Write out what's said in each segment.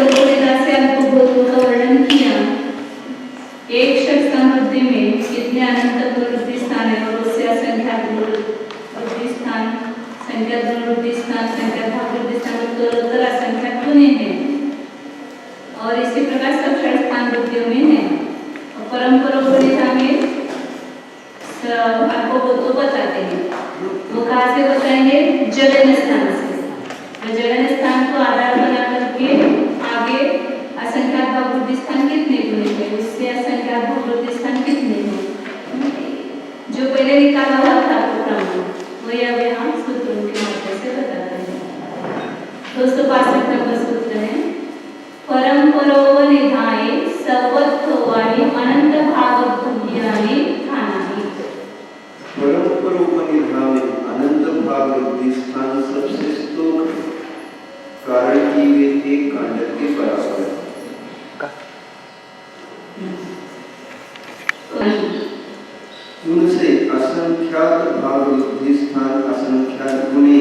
परंपरोपनिषद से आपको भूतों का वर्णन किया। एक षट समृद्धि में कितने अनंत पुनरुक्ति स्थान है और उससे असंख्यात पुनरुक्ति स्थान, संख्या पुनरुक्ति स्थान, संख्या भावरुक्ति स्थान, उत्तरोत्तर असंख्यात गुने हैं और इसी प्रकार सब षट स्थान वृत्तियों में है। और परंपरोपनिषद में आपको वो बताते हैं, वो कहाँ से बताएंगे? जगन स्थान से। जगन स्थान को आधार बना करके आगे असंख्यात भावरुक्ति स्थान कितने गुने हैं, उससे असंख्यात भावरुक्ति स्थान कितने हैं, जो पहले निकाला हुआ था प्रमाण, वही अब यहाँ सूत्रों के माध्यम से बताते हैं। 265 नंबर सूत्र है, परंपरोपनिधाये सर्वत्वानि अनंत भावरुक्त्यानि स्थानानि। परंपरोपनिधाये अनंत भावरुक्ति स्थान सबसे स्तोत्र कारण की वे एक कांडक के बराबर है। उनसे असंख्यात भावरुक्ति स्थान असंख्यात गुने,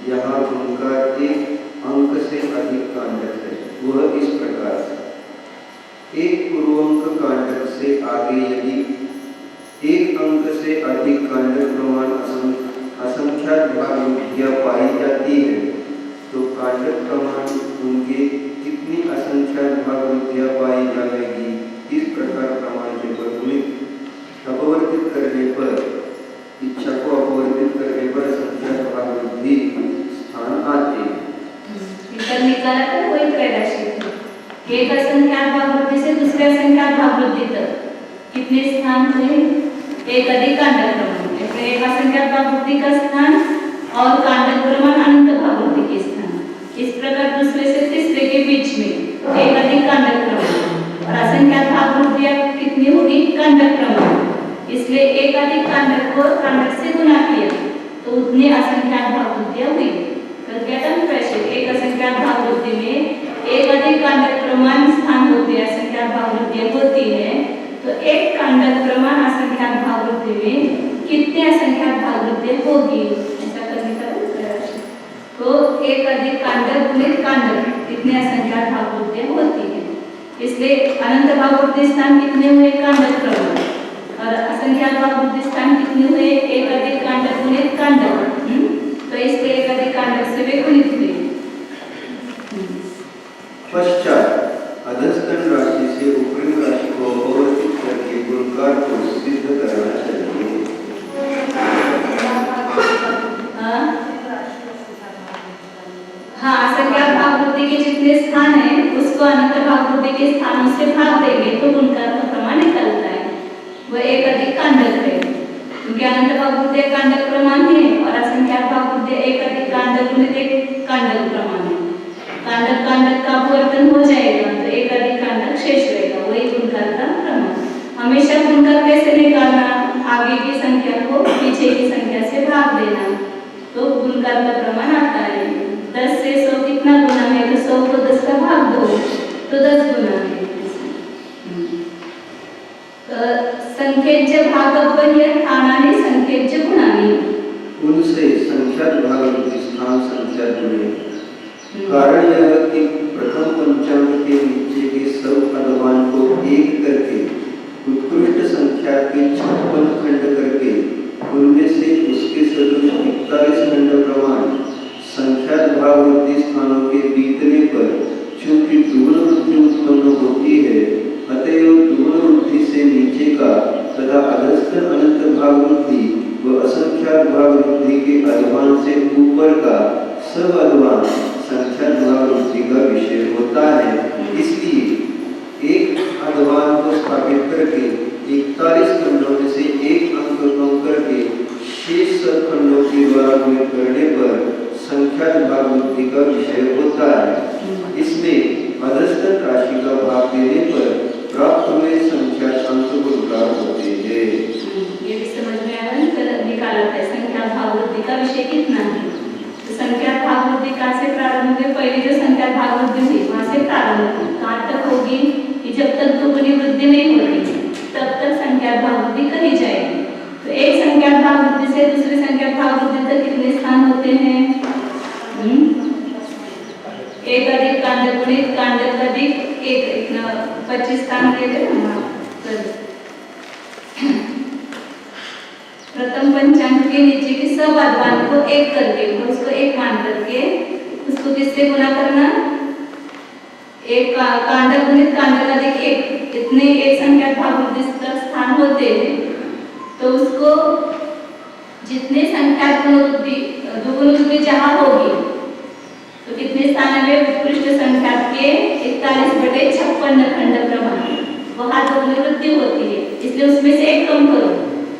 यहाँ उनका एक अंक से अधिक कांडक है। वह इस प्रकार है, एक पूर्वांक कांडक से आगे यदि एक अंक से अधिक कांडक प्रमाण असंख्यात भावरुक्तियां पाई जाती है तो कांडक प्रमाण उनके कितनी असंख्यात भावरुक्तियां पाई जाएगी, इस प्रकार प्रमाण के वर्णित अपवर्तित करने पर, इच्छा को अपवर्तित करने पर असंख्यात भावरुक्ति स्थान आते हैं। इधर निकाला था कोई त्रैराशिक है, एक असंख्यात भावरुक्ति से दूसरे असंख्यात भावरुक्ति तक कितने स्थान हुए? एक अधिक कांडक प्रमाण, एक असंख्यात भावरुक्ति का स्थान और कांडक प्रमाण अनंत भावरुक्ति के स्थान। इस प्रकार दूसरे से तीसरे के बीच में एक अधिक कांडक प्रमाण और असंख्यात भावरुक्तियां कितनी होगी? कांडक प्रमाण। इसलिए एक अधिक कांडक को कांडक से गुना किया तो उतनी असंख्यात भावरुक्तियां हुई। एक असंख्यात भावरुक्ति में एक अधिक कांडक प्रमाण स्थान होते हैं, असंख्यात भावरुक्तियां होती है, तो एक कांडक प्रमाण असंख्यात भावरुक्ति में कितने असंख्यात भावरुक्तियां होगी, ऐसा करने का प्रयास। तो एक अधिक कांडक गुणित कांडक कितने असंख्यात भावरुक्तियां होती है। इसलिए अनंत भावरुक्ति स्थान कितने हुए? कांडक प्रमाण। और असंख्यात भावरुक्ति स्थान कितने हुए? एक अधिक कांडक गुणित कांडक। तो इसलिए एक अधिक कांडक से वे गुणित हुए। पश्चात अधस्तन राशि से ऊपरी राशि को अपवर्तित करके गुणकार को सिद्ध करना चाहिए। हाँ, असंख्यात भावरुक्ति के जितने स्थान है उसको अनंत भावरुक्ति के स्थानों से भाग देंगे तो गुणकार का प्रमाण निकलता है, वह एक अधिक कांडक है, क्योंकि अनंत भावरुक्ति कांडक प्रमाण है और असंख्यात भावरुक्ति एक अधिक कांडक गुणित एक कांडक प्रमाण है। कांडक कांडक का अपवर्तन हो जाएगा तो एक अधिक कांडक शेष रहेगा, वही गुणकार का प्रमाण। हमेशा गुणकार कैसे निकालना? आगे की संख्या को पीछे की संख्या से भाग देना तो गुणकार का प्रमाण आता है। 10 से 100 कितना गुना है? तो 100 को 10 का भाग दो तो 10 गुना है। संख्येज्य भागव्य ठाणानि संख्येज्य गुणानि। उनसे संख्यात भागवती स्थान संख्यात गुणे। कारण यह कि प्रथम पंचांग के नीचे के सब अधवान को एक करके उत्कृष्ट संख्या के 56 खंड करके उनमें से उसके सदृश 41 खंड प्रमाण संख्यात भागवती स्थानों के बीतने पर चूंकि दुगुण वृद्धि उत्पन्न होती है, अतएव दुगुण वृद्धि से नीचे का तथा अधस्तन अनंत भागवती व असंख्यात भागवती के अधवान से ऊपर का सब अधवान संख्यात भागवती का विषय होता है। इसलिए एक अधवान को स्थापित करके 41 खंडों में से एक अंक कम करके शेष सब खंडों के द्वारा गुणित करने पर संख्यात भागवती का विषय होता है। इसमें अधस्तन राशि का भाग देने पर प्राप्त हुए संख्यात अंक गुणकार होते हैं। ये भी समझ में आया, निकाला था संख्यात भागवती का विषय कितना है। तो संख्यात भागवती कहाँ से प्रारंभ होगी? पहले जो संख्यात भागवती थी वहाँ से प्रारंभ होगी। कहाँ तक होगी? कि जब तक दुगुनी वृद्धि नहीं होगी तब तक संख्यात भागवती कही जाएगी। तो एक संख्यात भागवती से दूसरी संख्यात भागवती तक कितने स्थान होते हैं? एक अधिक कांड गुणित कांड अधिक एक 25 स्थान लेते ना प्रथम पंचांग के नीचे के सब आद्वान को एक करके उसको एक मान करके उसको किससे गुना करना, एक कांड गुणित कांड अधिक एक, इतने एक संख्या भाग जिस स्थान होते हैं तो उसको जितने संख्या दुगुनी जहाँ होगी तो कितने स्थान में उत्कृष्ट संख्या के 41/56 खंड प्रमाण वहाँ दुगुनी होती है, इसलिए उसमें से एक कम करो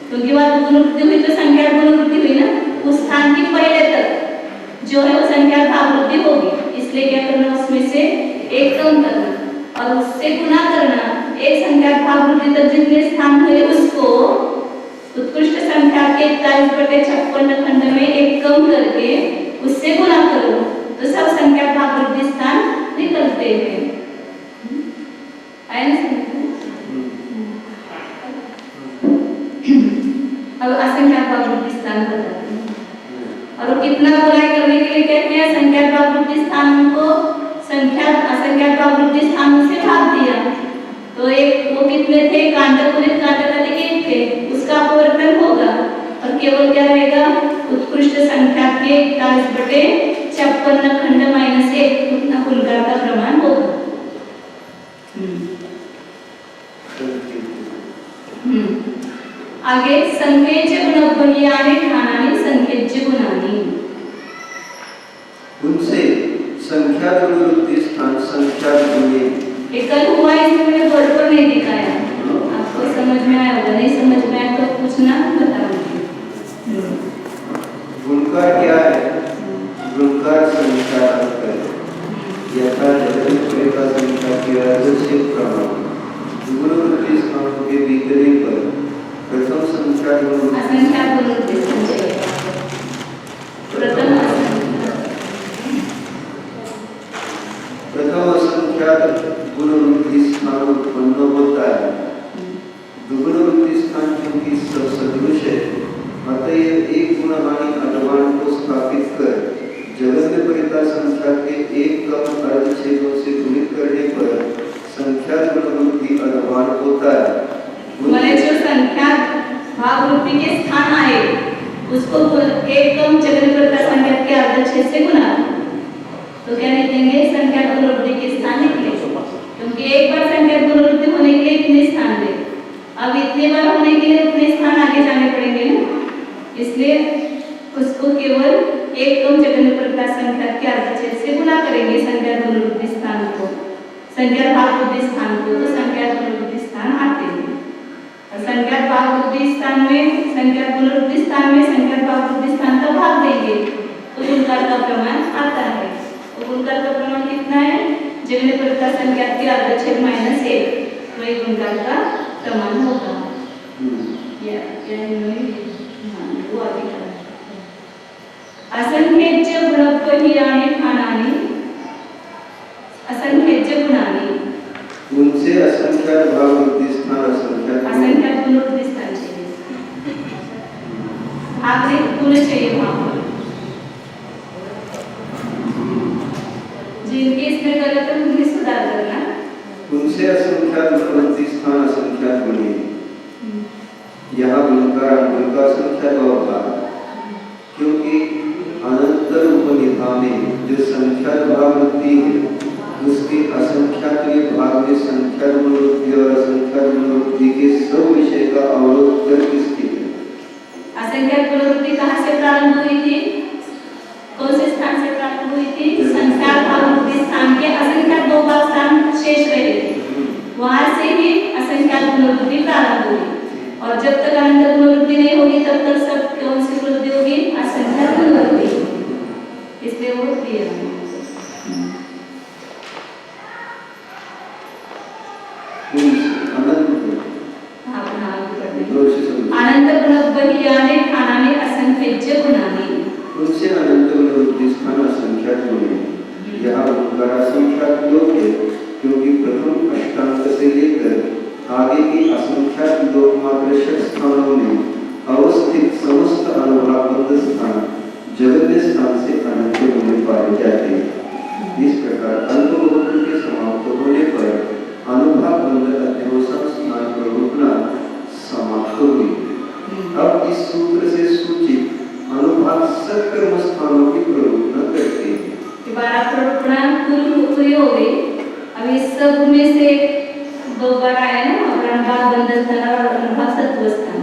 क्योंकि वहाँ दुगुनी हुई तो संख्या गुणवृद्धि हुई ना, उस स्थान की पहले तक जो है वो संख्या भाववृद्धि होगी, इसलिए क्या करना उसमें से एक कम करना और उससे गुना करना, एक संख्या भाववृद्धि तक जितने स्थान हुए उसको उत्कृष्ट संख्या के 41/56 खंड में एक कम करके उससे गुना करो तो सब संख्या भाववृद्धि स्थान निकलते हैं। अब असंख्या भाववृद्धि स्थान बताते हैं और वो कितना गुणाएं करने के लिए कहते हैं, संख्या भाववृद्धि स्थान को संख्या असंख्या भाववृद्धि स्थान से भाग दिया तो एक वो कितने थे, कांड गुणित कांड अधिक एक थे, उसका अपवर्तन होगा और केवल क्या रहेगा उत्कृष्ट संख्या के 41/56 खंड -1 उतना गुणकार का प्रमाण होगा। आगे संख्येचे गुणभ्याने ठाणाने संख्येचे गुणानी, उनसे संख्या गुणवृद्धि स्थान संख्या गुणे कल हुआ इसमें मैंने बोर्ड पर नहीं दिखाया, आपको समझ में आया होगा, नहीं समझ में आया तो पूछना बताऊंगी। गुणकार क्या है? गुणकार संख्या अंक है, यथा जगत का संख्या के आदर्श प्रमाण गुणवृद्धि स्थान के विग्रह पर प्रथम संख्या असंख्या गुणवृद्धि प्रथम असंख्या गुणवृद्धि स्थान उत्पन्न होता है। दुगुणवृद्धि स्थान क्योंकि सदृश है अतएव एक गुणहानि अडवान को स्थापित कर जगन्यपरिता संख्या के एक कम अर्धच्छेदों से गुणित करने पर संख्या गुणवृद्धि अडवान होता है। मैंने जो संख्या भाववृद्धि के स्थान आए उसको एक कम जगन्यपरिता संख्या के अर्धच्छेद से गुना तो क्या लिखेंगे, संख्या गुणवृद्धि के स्थान निकले क्योंकि एक बार संख्या गुणवृद्धि होने के लिए इतने स्थान थे, अब इतने बार होने के लिए उतने स्थान आगे जाने पड़ेंगे ना, इसलिए उसको केवल एक कम जगन्यपरिता संख्या के अर्धच्छेद से गुना करेंगे संख्या गुणवृद्धि स्थान को, संख्या भाववृद्धि स्थान को तो संख्या गुणवृद्धि स्थान आते हैं। संख्या भाववृद्धि स्थान में संख्या गुणवृद्धि स्थान में संख्या भाववृद्धि स्थान का भाग देंगे तो गुणकार का प्रमाण आता है। तो गुणकार का प्रमाण कितना है, जगन्यपरिता संख्या के अर्धच्छेद -1 तो ये गुणकार का प्रमाण होगा। असंख्येचे गुणभ्याने ठाणाने असंख्येचे गुणाने, उनसे असंख्या भाववृद्धि स्थान असंख्या गुणवृद्धि स्थान चाहिए, भाग नहीं गुण चाहिए वहां पर, जिनके इसमें गलत है उनकी सुधार करना। उनसे असंख्या गुणवृद्धि स्थान असंख्या गुणे, यहाँ गुणकार गुणका संख्या का भाग क्योंकि अनंतर उपनिधा में जो संख्या भाववृद्धि है उसके असंख्यात्मक भाग में संख्या गुणवृद्धि और असंख्या गुणवृद्धि के सब विषय का अवरोध कर किसकी है? असंख्या गुणवृद्धि कहाँ से प्रारंभ हुई थी, कौन से स्थान से प्रारंभ हुई थी, संख्या भाववृद्धि स्थान के असंख्या 2 भाग स्थान शेष रहे वहां से ही असंख्या गुणवृद्धि प्रारंभ हुई और जब तक अनंत गुणवृद्धि नहीं होगी तब तक सब कौन सी वृद्धि होगी, असंख्या गुणवृद्धि, इसलिए वो दिया अनंत गुणभ्याने ठाणाने असंख्येचे गुणाने, उनसे अनंत गुणवृद्धि स्थान असंख्या गुणे, यहाँ गुणकार असंख्यात योग है क्योंकि प्रथम अष्टांग से लेकर आगे की असंख्यात योग मात्र षट स्थानों में अवस्थित समस्त अनुभागबद्ध स्थान जगन्य स्थान से अनंत गुणे पाए जाते हैं। इस प्रकार अल्प बहुगुण के समाप्त होने पर अनुभाग बंध अध्यवसान स्थान प्ररूपणा समाप्त हुई। अब इस सूत्र से सूचित अनुभाग सत्कर्म स्थानों की प्ररूपणा करते हैं। 12 प्ररूपणा पूरी हो गई। अब इस सब में से 2 बार आया ना, अनुभाग बंध स्थान और अनुभाग सत्व स्थान।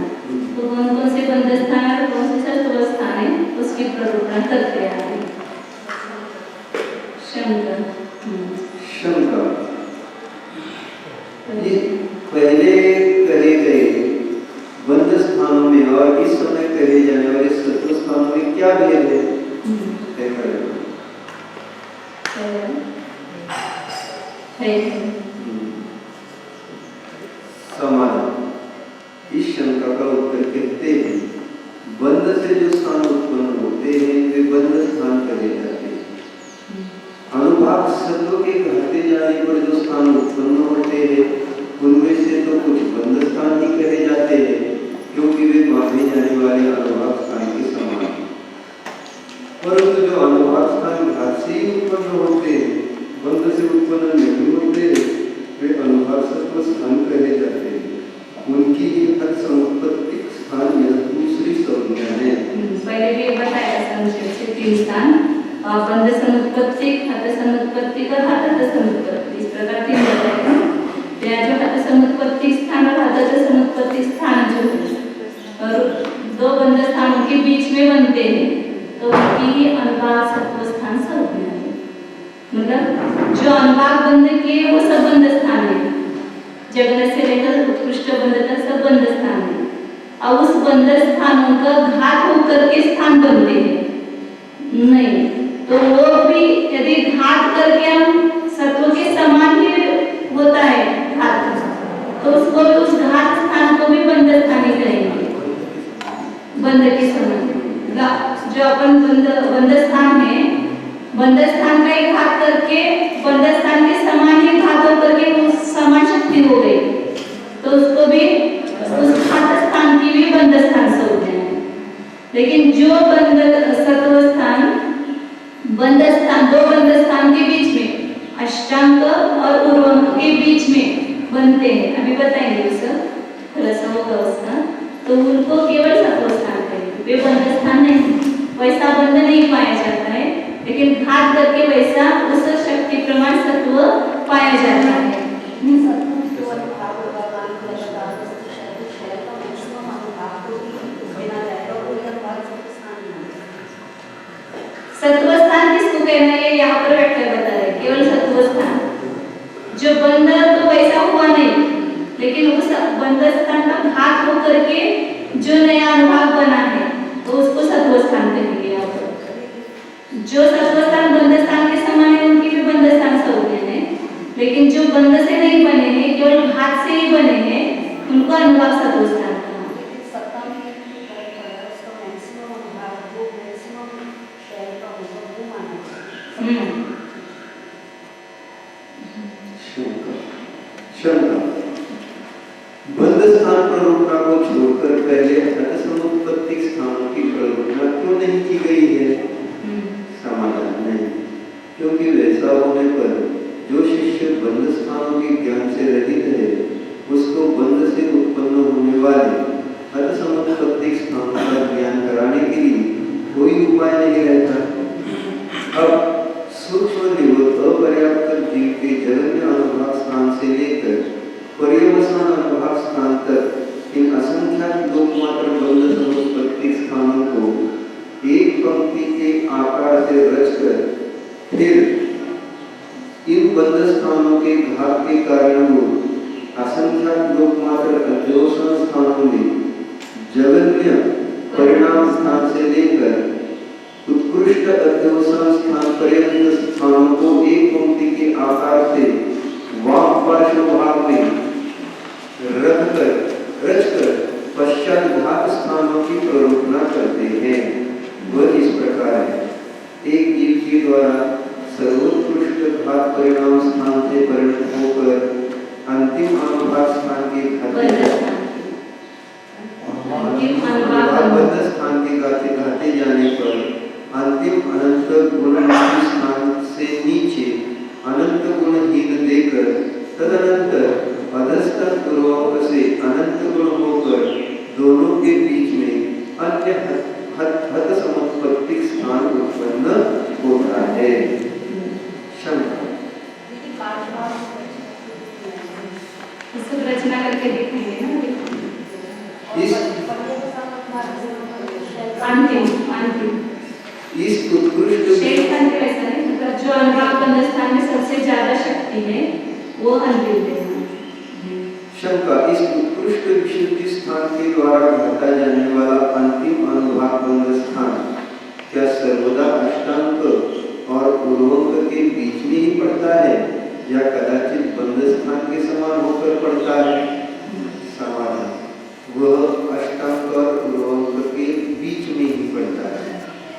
तो कौन कौन से बंध स्थान और कौन से सत्व स्थान है उसकी प्ररूपणा करते हैं। शंका ये पहले कहे गए बंध स्थानों में और इस समय कहे जाने वाले सत्व स्थानों में क्या भेद है? समाधान इस शंका का उत्तर कहते हैं, बंध से जो स्थान उत्पन्न होते हैं वे बंध स्थान कहे जाते हैं। अनुभाग सत्व के कहते जाने पर जो स्थान उत्पन्न होते हैं उनमें से तो कुछ बंध स्थान ही कहे जाते हैं, क्योंकि वे माने जाने वाले अनुभाग स्थान के समान हैं। परंतु जो अनुभाग स्थान घात से ही उत्पन्न होते हैं, बंध से उत्पन्न नहीं होते हैं, वे अनुभाग सत्व स्थान कहे जाते हैं। उनकी ही हद समुत्पत्ति स्थान यह दूसरी संज्ञा है। पहले भी बताया संक्षेप से 3 स्थान, बंध समुत्पत्ति, हद समुत्पत्ति का हद समुत्पत्ति, इस प्रकार 3 बताया। जो हद समुत्पत्ति स्थान और हद समुत्पत्ति स्थान जो और 2 बंध स्थानों के बीच में बनते हैं, तो उनकी ही अनुभाग सत्व स्थान संज्ञा है। मतलब जो अनुभाग बंध के वो सब बंध स्थान है, जगन से लेकर उत्कृष्ट बंध तक सब बंध स्थान है। अब उस बंध स्थानों का घात होकर के स्थान बनते हैं नहीं, तो वो भी यदि घात करके हम सत्व के समान ही होता है घात, तो उसको भी उस घात स्थान को भी बंध स्थान ही कहेंगे। बंध के समान जो अपन बंध स्थान है, बंध स्थान का एक घात करके बंध स्थान के समान ही घात होकर के वो समान शक्ति हो गई, तो उसको भी उस घात स्थान की भी बंध स्थान संज्ञा है। लेकिन जो बंध सत्व स्थान बंध स्थान 2 बंध स्थान के बीच में अष्टांग और ऊर्ध्वांग के बीच में बनते हैं, अभी बताएंगे उसका थोड़ा होगा उसका, तो उनको केवल सत्व स्थान कहेंगे, वे बंध स्थान नहीं। वैसा बंध नहीं पाया जाता है, लेकिन घात करके वैसा उस शक्ति प्रमाण सत्व पाया जाता है। सत्व स्थान किसको कहना है, यहाँ पर व्याख्या बता रहे हैं, केवल सत्व स्थान। जो बंध तो वैसा हुआ नहीं, लेकिन उस बंध स्थान का घात होकर के जो नया अनुभाग बना है, तो उसको सत्व स्थान कहेंगे। यहाँ पर जो सत्व स्थान बंध स्थान के समान है उनकी भी बंध स्थान संज्ञा है, लेकिन जो बंध से नहीं बने हैं, केवल घात से ही बने हैं, उनको अनुभाग सत्व स्थान कहा। शंका बंध स्थान प्ररूपणा को छोड़कर पहले हद समुत्पत्ति स्थानों की प्ररूपणा क्यों नहीं की गई है? समाधान नहीं, क्योंकि वैसा होने पर जो शिष्य बंध स्थानों के ज्ञान से रहित है, उसको बंध से उत्पन्न होने वाले हद समुत्पत्ति स्थानों का ज्ञान कराने के लिए कोई उपाय नहीं रहता। अब सूक्ष्म निवृत्त अपर्याप्त जीव के जगन्य अनुभाग स्थान से लेकर पर्यवसान अनुभाग स्थान तक इन असंख्यात लोकमात्र बंध समुत्पत्ति स्थानों को एक पंक्ति के आकार से रचकर फिर इन बंध स्थानों के घात के कारण असंख्यात लोकमात्र अध्यवसान स्थानों में जगन्य परिणाम स्थान से लेकर उत्कृष्ट अध्यवसान स्थान पर्यंत स्थानों को एक पंक्ति के आकार से वाम पार्श्व भाग में रचकर पश्चात घात स्थानों की प्ररूपणा करते हैं। वह इस प्रकार है, एक जीव के द्वारा सर्वोत्कृष्ट घात परिणाम स्थान से परिणत होकर अंतिम अनुभाग स्थान के बंध स्थान के घाते जाने पर अंतिम अनंत गुण स्थान से नीचे बंद स्थान में सबसे ज्यादा शक्ति है वो अंतिम देना। शंका, इस उत्कृष्ट विशुद्धि स्थान के द्वारा घटा जाने वाला अंतिम अनुभाग बंद स्थान क्या सर्वदा अष्टांग और उर्वंक के बीच में ही पड़ता है या कदाचित बंद स्थान के समान होकर पड़ता है? समाधान, वह अष्टांग और उर्वंक के बीच में ही पड़ता है,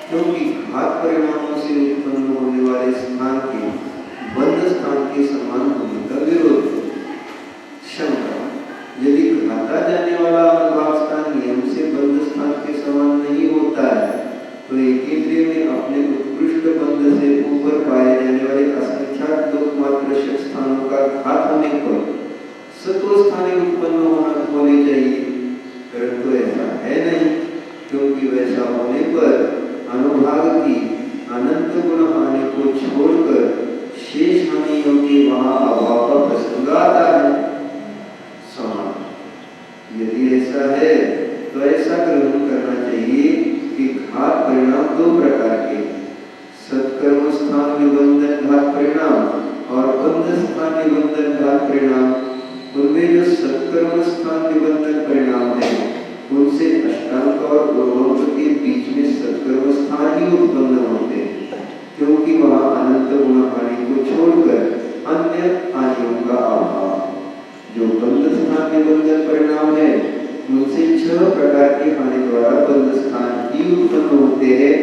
क्योंकि घात परिणामों से उत्पन्न होने वाले स्थान के बंद स्थान के समान होने का विरोध है। शंका, यदि घाटा जाने वाला अनुभाग स्थान नियम से बंद स्थान के समान नहीं होता है तो एक इंद्रिय में अपने उत्कृष्ट बंद से ऊपर पाए जाने वाले असंख्यात लोकमात्र स्थानों का घात होने पर सत्व स्थान उत्पन्न होने चाहिए, परंतु ऐसा है नहीं, क्योंकि वैसा होने पर अनुभाग की अनंत गुण हानि को छोड़कर शेष हानियों के वहां अभाव का प्रसंग आता है। समान, यदि ऐसा है तो ऐसा ग्रहण करना चाहिए कि घात परिणाम दो प्रकार के, सत्कर्म स्थान निबंधन घात परिणाम और बंध स्थान निबंधन घात परिणाम। उनमें जो सत्कर्म स्थान निबंधन परिणाम है उनसे अष्टांग और उर्वंक के बीच में सत्कर्म स्थान ही उत्पन्न होते हैं, क्योंकि वहां अनंत गुण हानि को छोड़कर अन्य हानियों का अभाव। जो बंध स्थान निबंधन परिणाम है उनसे 6 प्रकार की हानि द्वारा बंध स्थान ही उत्पन्न होते हैं,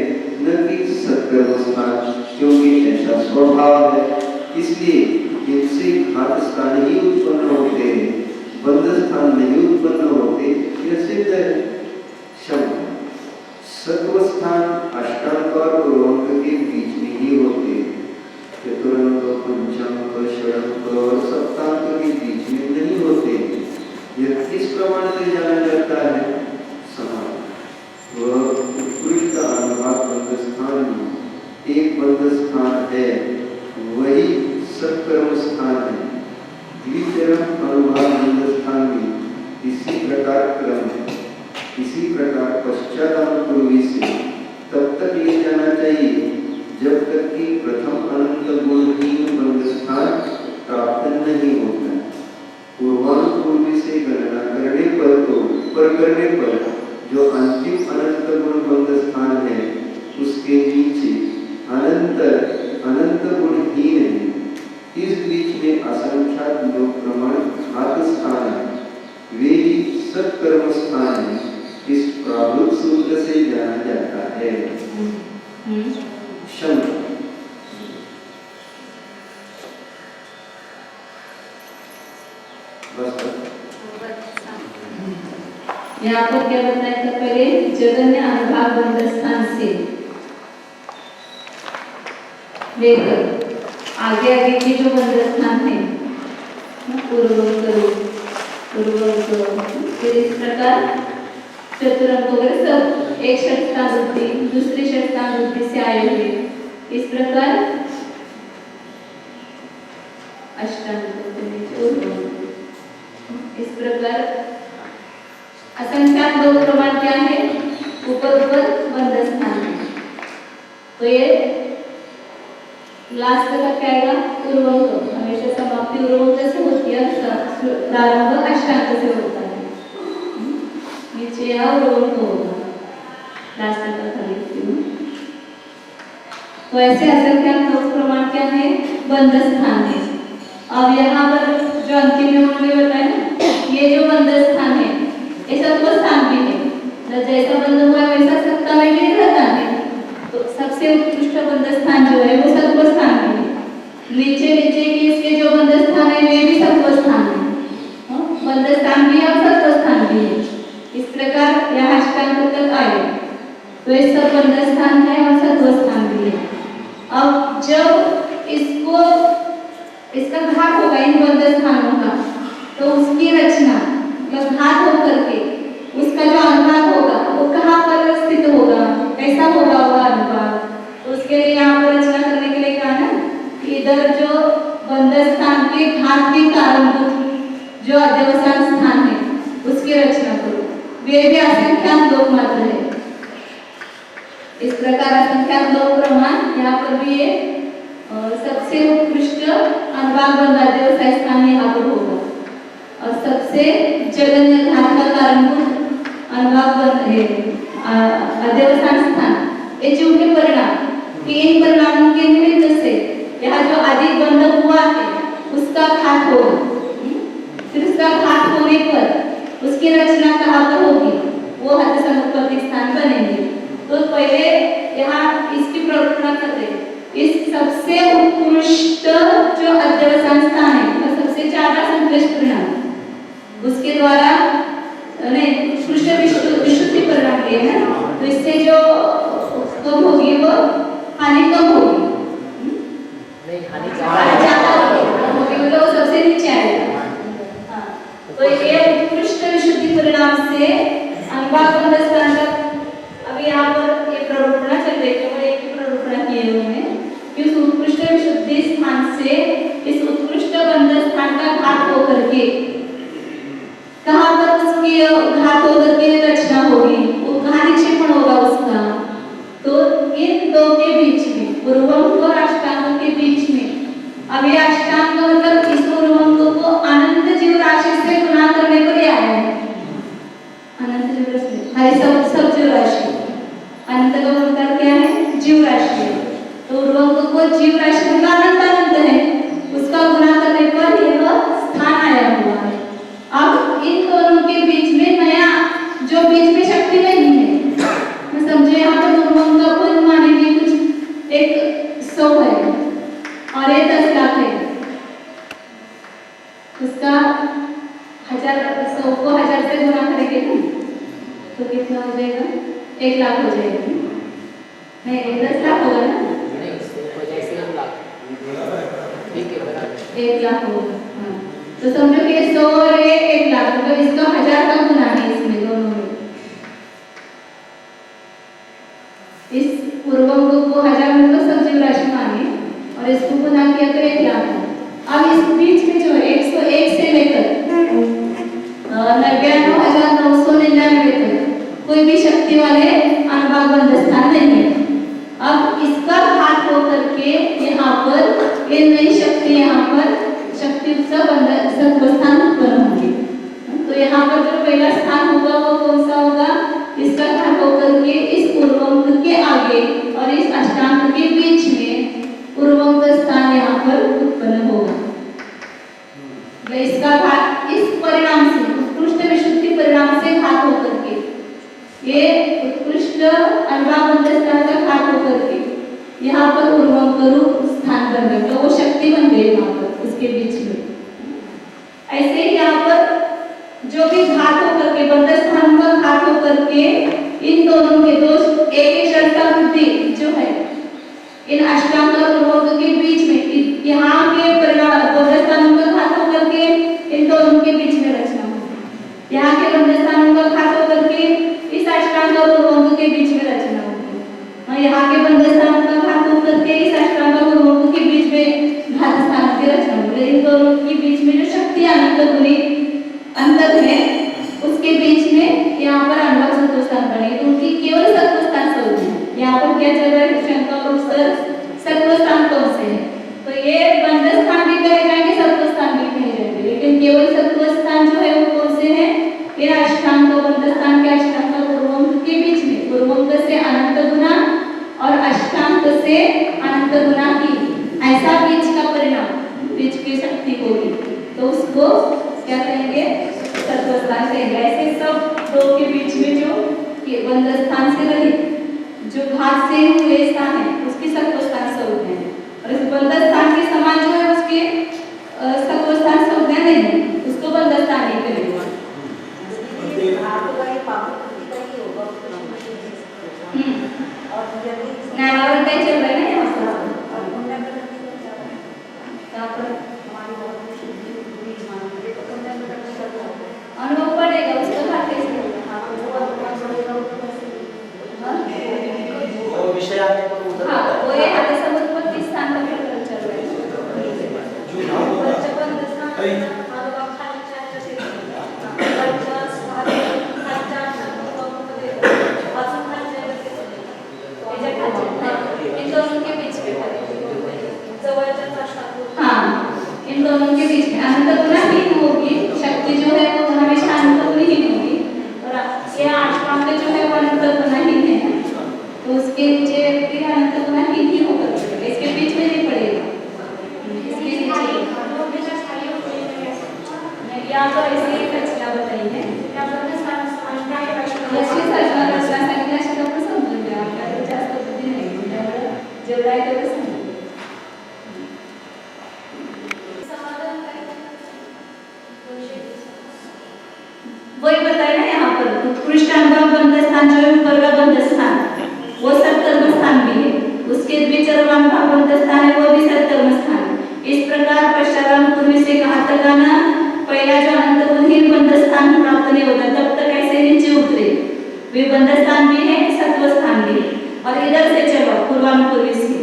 न कि सत्कर्म स्थान, क्योंकि ऐसा स्वभाव है, इसलिए इनसे घात स्थान ही उत्पन्न होते हैं, बंध स्थान नहीं उत्पन्न होते, यह सिद्ध है। शंका, सत्व स्थान अष्टांग और उर्वंक के बीच में ही होते हैं, चतुरंग, पंचंग, षडंग और सप्तांग के बीच में नहीं होते। यह किस प्रमाण से जाना जाता है? समान, वह उत्कृष्ट अनुभाग बंद स्थान में एक बंद स्थान है, वही सत्कर्म स्थान है। द्विचरम अनुभाग बंद स्थान में इसी प्रकार क्रम है, इसी प्रकार पश्चादानुपूर्वी से तब तक ले जाना चाहिए जब तक कि प्रथम अनंत गुणहीन बंद स्थान प्राप्त नहीं होता। पूर्वानुपूर्वी से गणना करने पर जो अंतिम अनंत गुण बंद स्थान है उसके नीचे अनंत गुणहीन है, इस बीच में असंख्यात लोक प्रमाण घात स्थान है, वे ही सत्कर्म स्थान है, इस प्रारूप सूत्र से जाना जाता है। शंका, यहाँ पर क्या बताया था? पहले जगन्य अनुभाग बंद स्थान से लेकर आगे के जो बंद स्थान है, पूर्वंक, फिर इस प्रकार चतुरंक वगैरह सब एक षटस्थान वृद्धि दूसरी षटस्थान वृद्धि से आए हुए, इस प्रकार अष्टांग, इस प्रकार असंख्यात लोक प्रमाण क्या है? ऊपर बंद स्थान है, तो ये लास्ट का क्या आएगा? उर्वंक, हमेशा समाप्ति उर्वंक से होती है, प्रारंभ अष्टांग से होता है, नीचे यहाँ उर्वंक होगा, लास्ट का खाली लिखती हूँ। तो ऐसे असंख्यात लोक प्रमाण क्या है? बंद स्थान है। अब यहाँ पर जो अंतिम में उन्होंने बताया ना, ये जो बंद स्थान है ये सत्व स्थान भी है, जैसा बंद हुआ वैसा सत्ता में भी रहता है, तो सबसे उत्कृष्ट बंद स्थान जो है वो सत्व स्थान है। नीचे के इसके जो बंद स्थान है वे भी सत्व स्थान है, बंद स्थान भी और सत्व स्थान भी है। इस प्रकार यहाँ अष्टांग तक आए, तो ये सब बंद स्थान है और सत्व स्थान भी है। अब जब इसका घात होगा इन बंद स्थानों का, तो उसकी रचना मतलब घात होकर के उसका जो अनुभाग होगा वो कहाँ पर स्थित होगा, कैसा होगा वो अनुभाग, तो उसके लिए यहाँ पर रचना करने के लिए कहा ना कि इधर जो बंद स्थान के घात के कारणभूत जो अध्यवसान स्थान है उसकी रचना करो, वे भी असंख्यात लोक मात्र है। इस प्रकार असंख्यात लोक प्रमाण यहाँ पर भी ये सबसे उत्कृष्ट अनुभाग बंधा व्यवसाय स्थान यहाँ पर होगा और सबसे जघन्य घात का कारणभूत अनुभाग देवस्थान स्थान ये झूठे परिणाम कि इन परिणामों के निमित्त से यहाँ जो अधिक बंधक हुआ है उसका घात होगा। फिर उसका घात होने पर उसकी रचना कहाँ पर होगी, वो हत समुत्पत्ति स्थान बनेंगे। तो पहले यहाँ इसकी प्रवर्तना करते इस सबसे उत्कृष्ट जो अध्यवसान स्थान है और सबसे ज्यादा संक्लिष्ट परिणाम उसके द्वारा उत्कृष्ट विशुद्धि परिणाम दिए हैं, तो इससे जो कम होगी वो हानि कम होगी, ज्यादा होगी मतलब सबसे नीचे आएगा। तो ये उत्कृष्ट विशुद्धि परिणाम से अनुभाग बंध स्थान का अभी यहाँ पर ये प्ररूपणा चल रही है, केवल एक ही प्ररूपणा किए हुए हैं कि उस उत्कृष्ट विशुद्धि स्थान से इस उत्कृष्ट बंध स्थान का घात होकर के कहाँ पर उसकी घात होकर के रचना होगी, वो कहाँ निक्षेपण होगा उसका, तो इन दो के बीच में पूर्वंग और अष्टांग के बीच में। अब ये अष्टांग मतलब इस पूर्वंग को अनंत जीव राशि से गुणा करने को ले आया है। अनंत जीव राशि हर सब जीव राशि, अनंत का मतलब क्या है, जीव राशि। तो पूर्वंग को जीव राशि का अनंत है, उसका गुणा करने पर यह स्थान आया हुआ है। अब इन दोनों के बीच में नया जो बीच में शक्ति नहीं है, मैं समझे यहाँ पर पूर्वंग का कुल मानेंगे कुछ 100 है और ये 10 लाख है, उसका 100 को 1000 से गुणा करेंगे ना तो कितना हो जाएगा, 1 लाख हो जाएगा। नहीं 10 लाख होगा ना, 1 लाख होगा। हाँ तो समझो कि 100 और 1 लाख मतलब इसका 1000 का गुना है इसमें दोनों में। इस पूर्वंग को 1000 मतलब सब जीव राशि माने और इसको गुना किया तो 1 लाख। अब इस बीच में जो है 101 से लेकर 99,999 तक कोई भी शक्ति वाले अनुभाग बंध स्थान नहीं है। अब इसका घात होकर के यहाँ पर ये नई शक्ति यहाँ पर शक्ति स्थान उत्पन्न होंगे। तो यहाँ पर जो पहला स्थान होगा वो कौन सा होगा, इसका घात होकर के इस पूर्वंग के आगे और इस अष्टांग के बीच में पूर्वंग स्थान यहाँ पर उत्पन्न होगा। इसका घात इस परिणाम से उत्कृष्ट विशुद्धि परिणाम से घात होकर के ये उत्कृष्ट अनुभाग बंध स्थान का घात होकर के यहाँ पर पूर्वंग रूप स्थान बन गया, वो शक्ति बन गई यहाँ पर उसके बीच में। ऐसे ही यहाँ पर जो भी घात होकर के बंध स्थान का घात होकर के इन दोनों के दोष एक शर्ता वृद्धि जो है इन अष्टांग और पूर्वंग के बीच में यहाँ के परिणाम बंध स्थानों का घात होकर के इन दोनों के बीच में रचना होगी। यहाँ के बंध स्थानों का घात होकर के इस अष्टांग और पूर्वंग के बीच में रचना होगी और यहाँ के बंध स्थानों का घात होकर के इस अष्टांग और पूर्वंग के बीच में घात स्थान की रचना होगी। इन दोनों के बीच में जो शक्ति अनंत गुणी अंतर है उसके बीच में यहाँ पर अनुभाग सत्व स्थान बने, तो उनकी केवल सत्व स्थान सौ है। यहाँ पर क्या चल रहा है, शंका और उत्तर सत्व स्थान कौन से है, तो ये बंध स्थान भी कहे जाएंगे सत्व स्थान भी कहे जाएंगे, लेकिन केवल सत्व स्थान जो है वो कौन से है, ये अष्टांग बंध स्थान के अष्टांग पूर्वंग के बीच में पूर्वंग से अनंत गुना और अष्टांग से अनंत गुना की ऐसा बीच का परिणाम बीच की शक्ति होगी, तो उसको क्या कहेंगे, सत्व स्थान कहेंगे। ऐसे सब दो के बीच में जो बंध स्थान से रहित जो घात से हुए स्थान है उसकी सत्व स्थान संज्ञा है, और इस बंध स्थान के समान जो है उसके सत्व स्थान संज्ञा नहीं है, उसको बंध स्थान नहीं करेंगे। नानावरण चल रहा है ना यहाँ पर अनुभव पड़ेगा उसका घात कैसे वो विषय आने पर उधर हाँ वो ये आते सब उत्पत्ति स्थान का प्रकरण चल रहा है। इन दोनों के बीच में दोनों के बीच में अनंत गुणाहीन होगी, शक्ति जो है वो हमेशा अनंत गुणहीन होगी, और ये अष्टांग जो है वो अनंत गुणाहीन है, तो उसके नीचे फिर अनंत गुणाहीन ही होगा, इसके बीच में नहीं पड़ेगा, इसके नीचे या तो ऐसे ही रचना बताई है, लक्ष्मी रचना सांगितल्या शिवाय आपण समजून घ्या, आपल्याला जास्त बुद्धी नाही, त्यामुळे जेवढा आहे तेवढं समजून घ्या. वही बताया ना यहाँ पर उत्कृष्ट अनुभव बंध स्थान जो है ऊपर का बंध स्थान वो सत्कर्म स्थान भी है, उसके द्विचरम अनुभव बंध स्थान है वो भी सत्कर्म स्थान है. इस प्रकार पश्चाराम पूर्वी से कहा था गाना पहला जो अनंत गुणहीन बंध स्थान प्राप्त नहीं होता तब तक ऐसे नीचे उतरे, वे बंध स्थान भी है सत्व स्थान भी है. और इधर से चलो पूर्वानुपूर्वी से,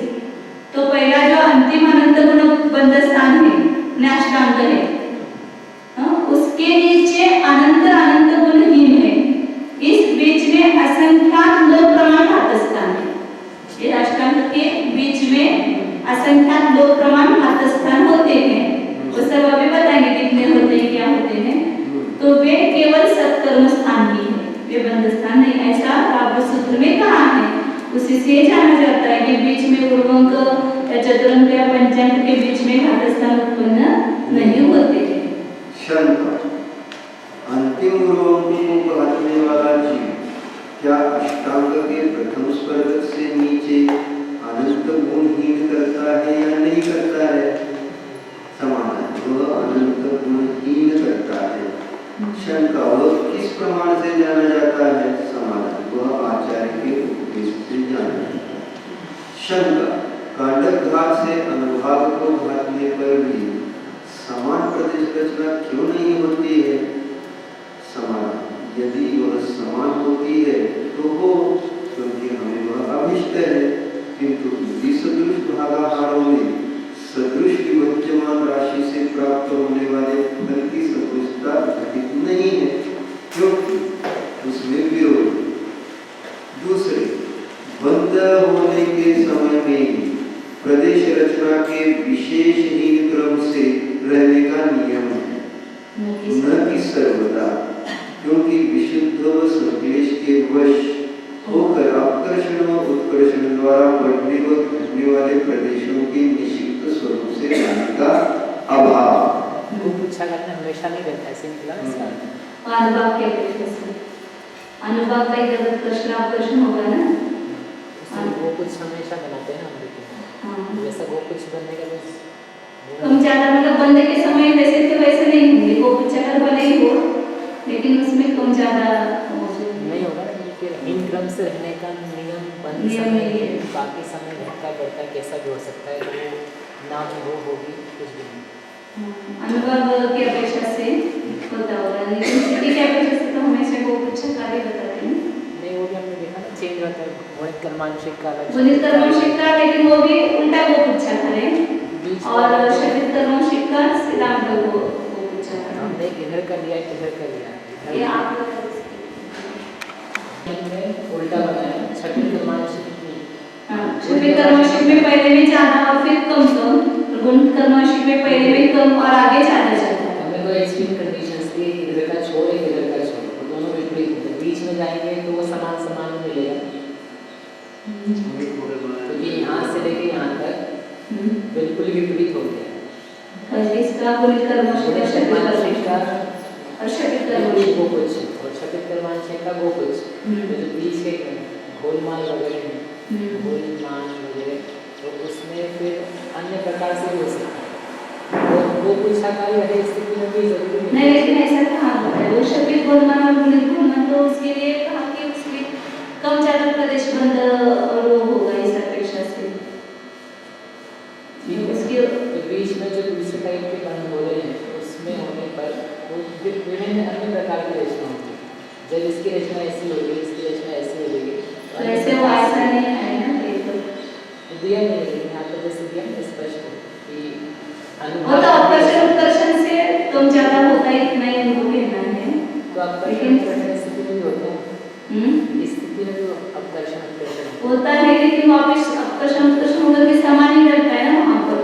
तो पहला जो अंतिम अनंत गुण बंध स्थान है नाष्टांग है, उसके नीचे अनंत अनंत गुणहीन है, इस बीच में असंख्यात लोक प्रमाण हाथ स्थान है. ये अष्टांग के बीच में असंख्यात लोक प्रमाण हाथ स्थान होते हैं, वो सब अभी बताएंगे कितने होते हैं क्या होते हैं. तो वे केवल सत्कर्म स्थान ही है, वे बंध स्थान नहीं, ऐसा काव्य सूत्र में कहा है. उसी से जाना जाता है कि बीच में उर्वंक या चतुरंक या पंचांग के बीच में हाथ स्थान उत्पन्न नहीं होते. शंका, अंतिम उर्वंकों को बांधने वाला जीव क्या अष्टांग के प्रथम स्पर्श से नीचे अनंत गुणहीन करता है या नहीं करता है? समाधान, वह अनंत गुणहीन करता है. शंका, वह किस प्रमाण से जाना जाता है? समाधान, वह आचार्य के उपदेश से जाना जाता है. शंका, कांडक घात से अनुभाग को घातने पर भी समान प्रदेश रचना क्यों नहीं होती है? समाधान, यदि वह समान होती है तो हो, क्योंकि हमें वह अभिष्ट है, किंतु विसदृश भागाहारों में सदृश विभज्यमान राशि से प्राप्त होने वाले फल की सदृशता घटित नहीं है, क्योंकि उसमें विरोध. दूसरे, बंध होने के समय में ही प्रदेश रचना के विशेष हीन क्रम से रहने का नियम है, न कि सर्वदा, क्योंकि विशुद्ध व संक्लेश के वश होकर अपकर्षण व उत्कर्षण द्वारा बढ़ने व घटने वाले प्रदेशों के निश्चित स्वरूप से जाने का अभाव. वो पूछा करना हमेशा नहीं रहता है, सिंपल है. अनुभाग के अपेक्षा से अनुभाग का इधर उत्कर्षण अपकर्षण होगा ना, वो कुछ हमेशा बनाते हैं हम, वैसा वो कुछ बनने का कम ज्यादा मतलब बंद के समय वैसे तो वैसे नहीं होंगे, वो कुछ अगर भले ही हो लेकिन उसमें कम ज्यादा नहीं होगा. इन क्रम से रहने का नियम बंद नियम समय नहीं है. बाकी समय घटता बढ़ता कैसा जोड़ सकता है, तो वो ना हो होगी कुछ भी नहीं. अनुभव की अपेक्षा से होता होगा, लेकिन स्थिति की अपेक्षा से तो हमेशा वो कुछ कार्य बताते हैं. नहीं, वो भी हमने देखा ना, चेंज होता है. गुणित कर्मांशिक का अलग, गुणित कर्मांशिक का, लेकिन वो भी उल्टा वो पूछा करें, और शब्द कर्मांशिक का सीधा वो पूछा करें. हमने इधर कर लिया इधर कर लिया, ये आप हमने उल्टा बनाया. छठे कर्मांशिक छठे कर्मांशिक में पहले में ज्यादा और फिर कम कम, गुणित कर्मांशिक में पहले में कम और आगे ज्यादा जाता है. हमें कोई एक्सट्रीम कंडीशंस थी, इधर का छोड़ इधर का छोड़, तो दोनों विपरीत होते. बीच में जाएंगे तो वो समान समान मिलेगा, क्योंकि यहाँ से लेके यहाँ तक बिल्कुल विपरीत हो गया. इसका गुणित कर्मांशिक का शब्द कर्मांशिक का और शब्द कर्मांशिक वो कुछ और छठे कर्मांशिक का वो कुछ, तो जो बीच के गोलमाल वगैरह हैं, गोलमाल वगैरह, तो उसमें फिर अन्य प्रकार से भी हो सकता है. वो कुछ आकार है स्थिति में भी जरूरी नहीं, लेकिन ऐसा कहा होता है वो शब्द गोलमाल और गुणित गोलमाल, तो उसके लिए कहा कि उसमें कम ज्यादा प्रदेश बंद और वो होगा इस अपेक्षा से. उसके बीच में जो दूसरे टाइप के बंद हो रहे हैं उसमें होने पर वो विभिन्न अन्य प्रकार की रचना होती है. जब इसकी रचना ऐसी होगी, इसकी रचना ऐसी होगी, तो ऐसे वो ऐसा नहीं आएगा. दिया नहीं, लेकिन यहाँ पर जैसे दिया स्पष्ट हो कि वो तो अपकर्षण उत्कर्षण से कम ज्यादा होता है, इतना ही अनुभव लेना है. तो अपकर्षण स्थिति में भी होता है, इस स्थिति में जो अपकर्षण उत्कर्षण होता है, लेकिन वापस अपकर्षण उत्कर्षण होकर के समान ही रहता है ना वहाँ पर.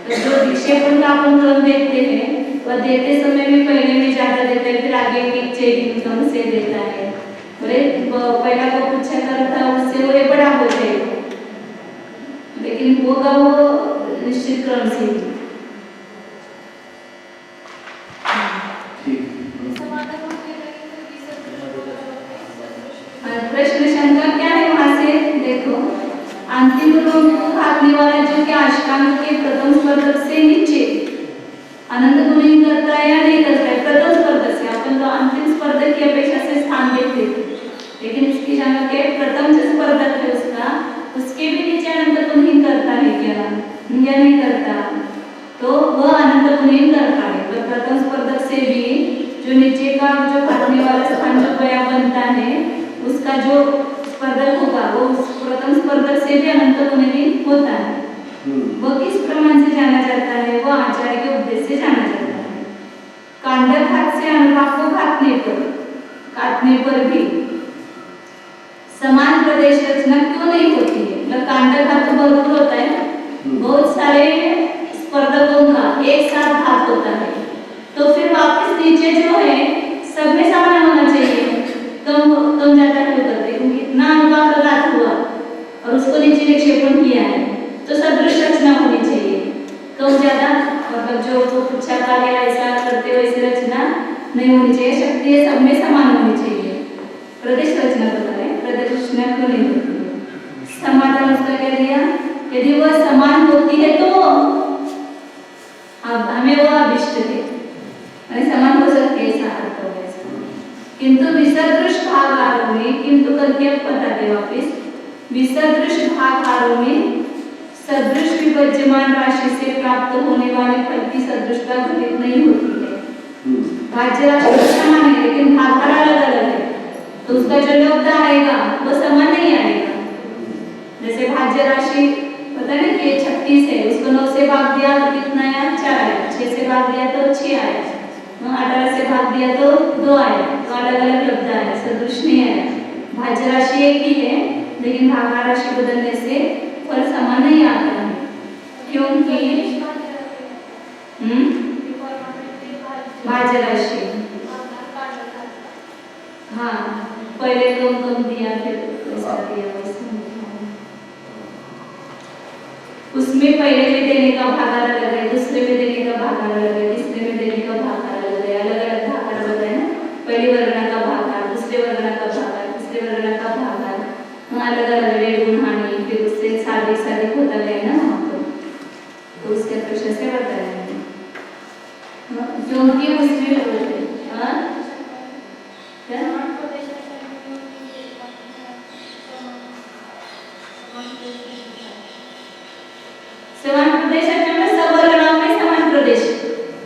तो जो विक्षेपण का अपन क्रम देखते हैं वह देते समय भी पहले में ज्यादा देता है, फिर आगे एक चेकिंग क्रम से देता है। बोले पहला को पूछा कर था उससे वो ये बड़ा हो जाएगा, लेकिन होगा वो निश्चित क्रम से। प्रश्न शंका क्या है वहां से देखो, अंतिम क्रम को भागने वाला जो कि अष्टांग के प्रथम स्पर्धक से नीचे अनंत गुणन करता है या नहीं करता है। प्रथम स्पर्धक से अपन तो अंतिम स्पर्धक की अपेक्षा से स्थान देते थे, लेकिन उसकी शंका क्या है, प्रथम जो स्पर्धक है उसका उसके भी नीचे अनंत गुणन करता है क्या या नहीं करता, तो वह अनंत गुणन करता है। तो प्रथम स्पर्धक से भी जो नीचे का जो भागने वाला स्थान जो गया बनता है उसका जो स्पर्धक होगा वो प्रथम स्पर्धक से भी अनंत गुणन होता है। वो किस प्रमाण से जाना जाता है, वो आचार्य के उपदेश से जाना जाता है। कांडक हाथ से अनुभाग को काटने पर भी समान प्रदेश रचना क्यों नहीं होती है। मतलब कांडक हाथ तो भरपूर होता है, बहुत सारे स्पर्धकों का एक साथ हाथ होता है, तो फिर वापस नीचे जो है सब में समान होना चाहिए। तुम ज्यादा क्यों करते, क्योंकि इतना अनुभाग का घात हुआ और उसको नीचे निक्षेपण किया है तो सदृश रचना होनी चाहिए। तो ज्यादा मतलब जो पूछा का गया ऐसा करते हो ऐसी रचना नहीं होनी चाहिए, शक्ति सब में समान होनी चाहिए। प्रदेश रचना बता रहे, प्रदेश रचना क्यों नहीं होती है। समाधान उसका क्या दिया, यदि वह समान होती है तो अब हमें वो अभिष्ट है, समान हो सकती है सारा तो किंतु विसदृश भागारों में, किंतु करके बताते वापिस, विसदृश भागारों में सदृश विभाज्यमान राशि से प्राप्त होने वाले फल की सदृशता घटित नहीं होती है। भाज्य राशि समान है लेकिन भागाकार अलग अलग है, तो उसका जो लब्ध आएगा वो समान नहीं आएगा। जैसे भाज्य राशि पता है ना कि 36 है, उसको 9 से भाग दिया तो कितना आया, 4 आया। 6 से भाग दिया तो 6 आया, 18 से भाग दिया तो 2 आया, तो अलग अलग लब्ध आया, सदृश नहीं आया। भाज्य राशि एक ही है लेकिन भागाकार राशि बदलने से फल समान नहीं आता है, क्योंकि भाज्य राशि हाँ पहले कम दिया फिर ऐसा दिया वैसा, उसमें पहले में देने का भागाकार अलग है, दूसरे में देने का भागाकार अलग है, तीसरे में देने का भागाकार अलग है, अलग अलग भागाकार बताए ना। पहली वर्णा का भागाकार, दूसरे वर्णा का भागाकार, तीसरे वर्णा का भागाकार, अलग अलग है गुणहानी, फिर उससे साधिक होता गया ना वहाँ पर, तो उसके अपेक्षा से बताया क्योंकि उसमें समान प्रदेश में सवर्णाओं में समान प्रदेश,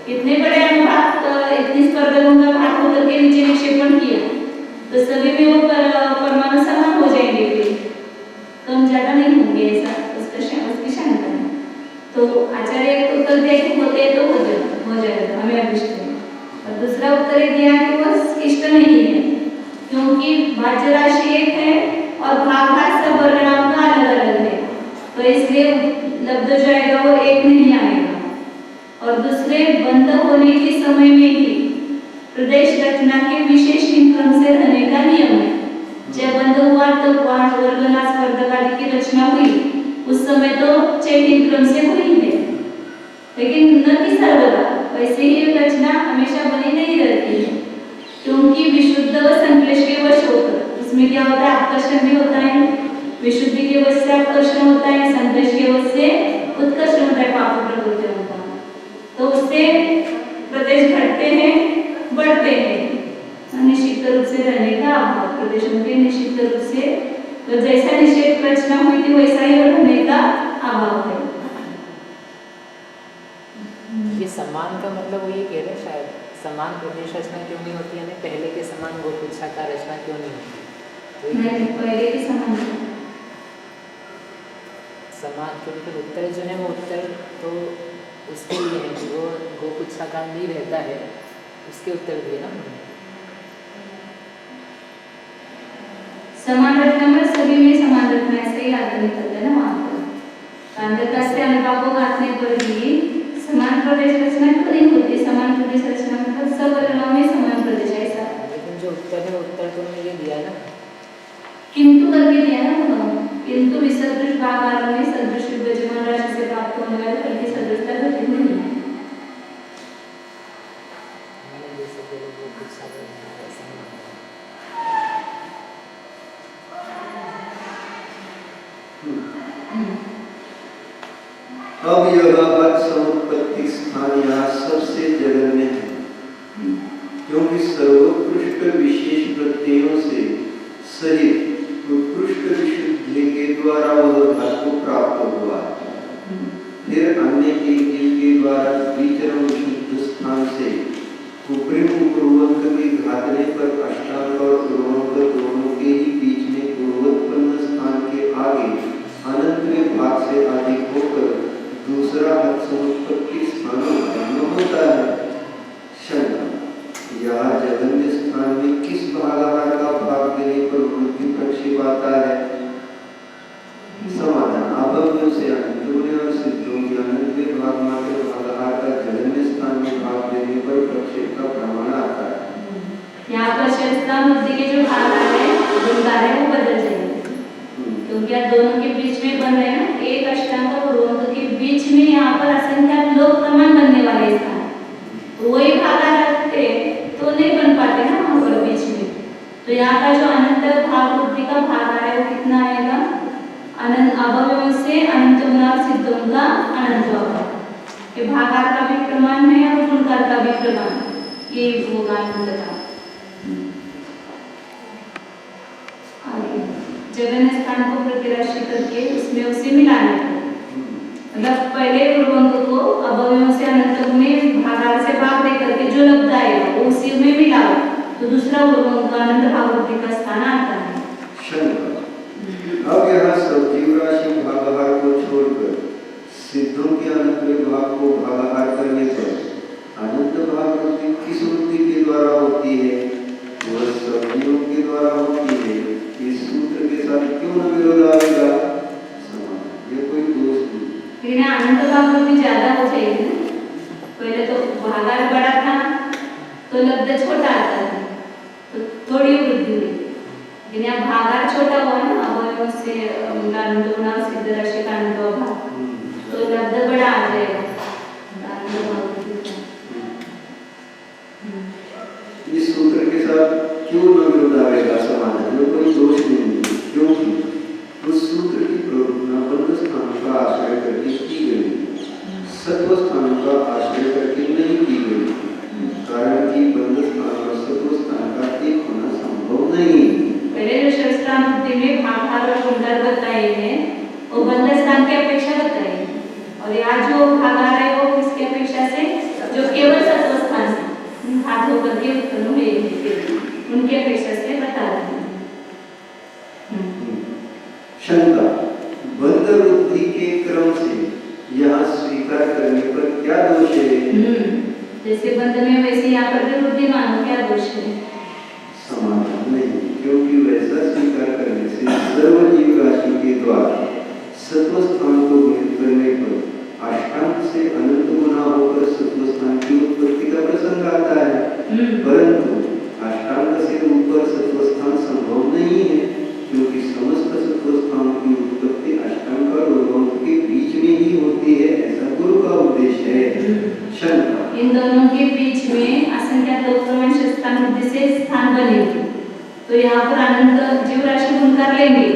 इतने बड़े अनुभाग इतनी स्पर्धकों का भाग होकर के नीचे निक्षेपण किया तो सभी में वो परमाणु समान हो जाएंगे, फिर कम ज्यादा नहीं होंगे, ऐसा उसकी शंका है। तो आचार्य उत्तर दिया कि होते तो हो जाएगा हमें अभिष्ट है, और दूसरा उत्तर दिया कि वह इष्ट नहीं है क्योंकि भाज्य राशि एक है और भागाकार सब वर्णाओं का अलग अलग है, तो इसलिए लब्ध जो आएगा वो एक नहीं आएगा। और दूसरे बंद होने के समय में ही प्रदेश रचना के विशेष क्रम से रहने का नियम है। जब बंद हुआ तो वर्गना स्पर्धक आदि की रचना हुई, उस समय तो चेकिंग क्रम से हुई है, लेकिन न कि सर्वदा वैसे ही रचना हमेशा बनी नहीं रहती है, क्योंकि विशुद्ध व संक्लेश के वश होकर उसमें क्या होता है, आकर्षण भी होता है, विशुद्धि के वश से आकर्षण होता है, संक्लेश के वश से उत्कर्षण होता है, पाप प्रवृत्तियों का, तो उससे प्रदेश घटते हैं बढ़ते हैं। निश्चित रूप से रहने का अभाव, प्रदेशों के निश्चित रूप से तो जैसा निश्चित रचना हुई थी वैसा ही रहने का अभाव है। ये सम्मान का मतलब वो ये कह रहे शायद समान प्रदेश रचना क्यों नहीं होती, यानी पहले के समान गोपुच्छा का रचना क्यों नहीं होती। नहीं, पहले के समान समान, क्योंकि उत्तर जो है वो उत्तर तो उसके लिए है कि वो गोपुच्छा का नहीं रहता है, उसके उत्तर दिए ना। समान रचना में सभी में समान रचना ऐसे ही आगे निकलता है ना वहाँ पर। कांडका से अनुभाग को घातने पर भी अब यह हद समुत्पत्ति स्थान यहाँ सबसे जघन्य है, क्योंकि सर्वोत्कृष्ट विशेष प्रत्ययों से सहित उत्कृष्ट विशुद्धि के द्वारा वह धातु प्राप्त हुआ। फिर अन्य एक जीव के द्वारा द्विचरम शुद्ध स्थान से ऊपरी पूर्वंत के घातने पर अष्टांग और पूर्वंत दोनों के ही बीच में पूर्वोत्पन्न स्थान के आगे अनंत भाग से अधिक होकर दूसरा हद समुत्पत्ति स्थान उत्पन्न होता है। शंका, यह जघन्य स्थान में किस भागाहार का भाग देने पर वृद्धि प्रक्षेप आता है? समाधान, अभव्यों से अनंत और सिद्धों के अनंत भाग मात्र भागाहार का जघन्य स्थान में भाग देने पर प्रक्षेप का प्रमाण आता है। यहाँ पर शस्त्र बुद्धि के जो भाग आ रहे हैं गुणकार है वो बदल जाएंगे, क्योंकि आप दोनों के बीच में बन रहे हैं ना, एक अष्टांग और रोध के बीच में यहाँ पर असंख्यात लोक प्रमाण बनने वाले स्थान, वही भागा रखते तो नहीं बन पाते ना वहाँ पर बीच में। तो यहाँ का जो अनंत भाग बुद्धि का भाग आ रहा है वो कितना आएगा? अनंत अभव्यों से अनंत गुना सिद्धों का अनंत भाग, ये भागार का भी प्रमाण है और गुणकार का भी प्रमाण, ये होगा अनंत का। आगे जघन्य स्थान को प्रतिराशि करके उसमें उसे मिलाना है, मतलब पहले पूर्वंग को अभव्यों से अनंत में भागार से भाग दे करके जो लब्ध आएगा वो उसी में मिलाओ तो दूसरा पूर्वंग का अनंत भाग बुद्धि का स्थान आता है। अब यहाँ सब जीव राशि भागाहार को छोड़कर सिद्धों के अनंत भाग को भागाहार करने पर अनंत भाग बुद्धि किस बुद्धि के द्वारा होती है? वह सब जीवों के द्वारा होती है। इस सूत्र के साथ क्यों न विरोध आएगा? ये कोई दोष नहीं। लेकिन अनंत भाग बुद्धि ज्यादा हो जाएगी ना, पहले तो भागाहार बड़ा था तो लब्ध छोटा आता था तो थोड़ी वृद्धि हुई, लेकिन यहाँ भागाहार छोटा हुआ ना अवयवों से अनंत गुना सिद्ध राशि का अनंत भाग, तो लब्ध बड़ा आ जाएगा। इस सूत्र के साथ क्यों न विरोध आएगा? समाधान, ये कोई दोष नहीं, क्योंकि उस सूत्र की प्रयोजन बंध स्थान का आश्रय करके की गई, सत्व स्थान का आश्रय करके नहीं की गई, कारण कि बंध स्थान और सत्व स्थान का एक होना संभव नहीं। पहले जो शस्त्रानुति में भागाहार और गुणकार बताए हैं वो बंध स्थान की अपेक्षा बताए हैं, और यहाँ जो भागाहार है वो किसकी अपेक्षा से? जो केवल सत्व स्थान से हाथ होकर के उत्पन्न हुए उनकी अपेक्षा से बता रहे हैं। शंका, बंध वृद्धि के क्रम से यहाँ स्वीकार करने पर क्या दोष है? जैसे बंध में वैसे यहाँ पर भी वृद्धि मानो, क्या दोष है? समाधान नहीं, क्योंकि वैसा स्वीकार करने से सर्व जीव राशि के द्वारा सत्व स्थान को गुणित करने पर अष्टांग से अनंत गुना होकर सत्व स्थान की उत्पत्ति का प्रसंग आता है, परंतु अष्टांग से ऊपर सत्व स्थान संभव नहीं है, क्योंकि समस्त सत्व स्थान की उत्पत्ति अष्टांग और उर्वंक के बीच में ही होती है, ऐसा गुरु का उद्देश्य है। शंका, इन दोनों के बीच में असंख्यात लोक प्रमाण शस्त्रान बुद्धि से स्थान बनेगी, तो यहाँ पर अनंत जीव राशि गुणकार लेंगे,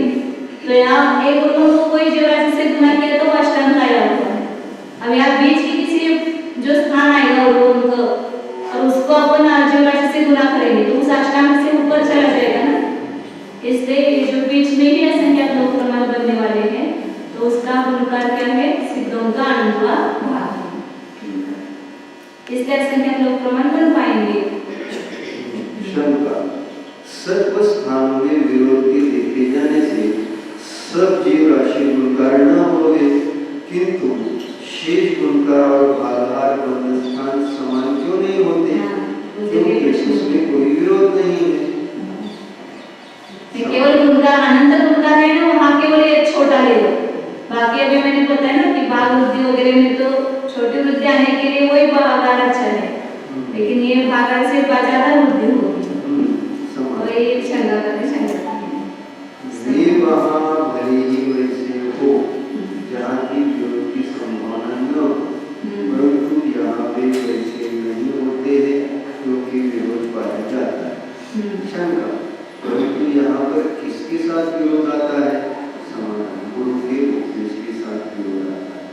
तो यहाँ एक उर्वंक को कोई जीव राशि से गुना किया तो अष्टांग आया हुआ है। अब यहाँ बीच की किसी जो स्थान आएगा उर्वंक और उसको अपन जीव राशि से गुना करेंगे तो उस अष्टांग से ऊपर चला जाएगा ना, इसलिए ये जो बीच में ही असंख्यात लोक प्रमाण बनने वाले हैं तो उसका गुणकार क्या है? सिद्धों का अनंत भाग, इसलिए असंख्यात लोक प्रमाण बन पाएंगे। शंका, सत्व स्थान में विरोध के देखे जाने से सब जीव राशि गुणकार न होवे, किंतु शेष गुणकार और भागाहार बंध स्थान समान क्यों नहीं होते? क्योंकि इसमें कोई विरोध नहीं है। केवल गुणकार अनंत गुणकार है ना, वहाँ केवल एक छोटा ले लो, बाकी अभी मैंने बताया ना कि भाग वृद्धि वगैरह में तो छोटी वृद्धि आने के लिए वही भागाहार अच्छा है, लेकिन ये भागाहार से ज्यादा वृद्धि होगी, वही शंका करने शंका वे वहाँ भले ही वैसे हो जहाँ की विरोध की संभावना न हो, परंतु यहाँ पे वैसे नहीं होते हैं क्योंकि विरोध पाया जाता है। शंका, परंतु यहाँ पर किसके साथ विरोध आता है? समाधान, गुरु के उपदेश के साथ विरोध आता है।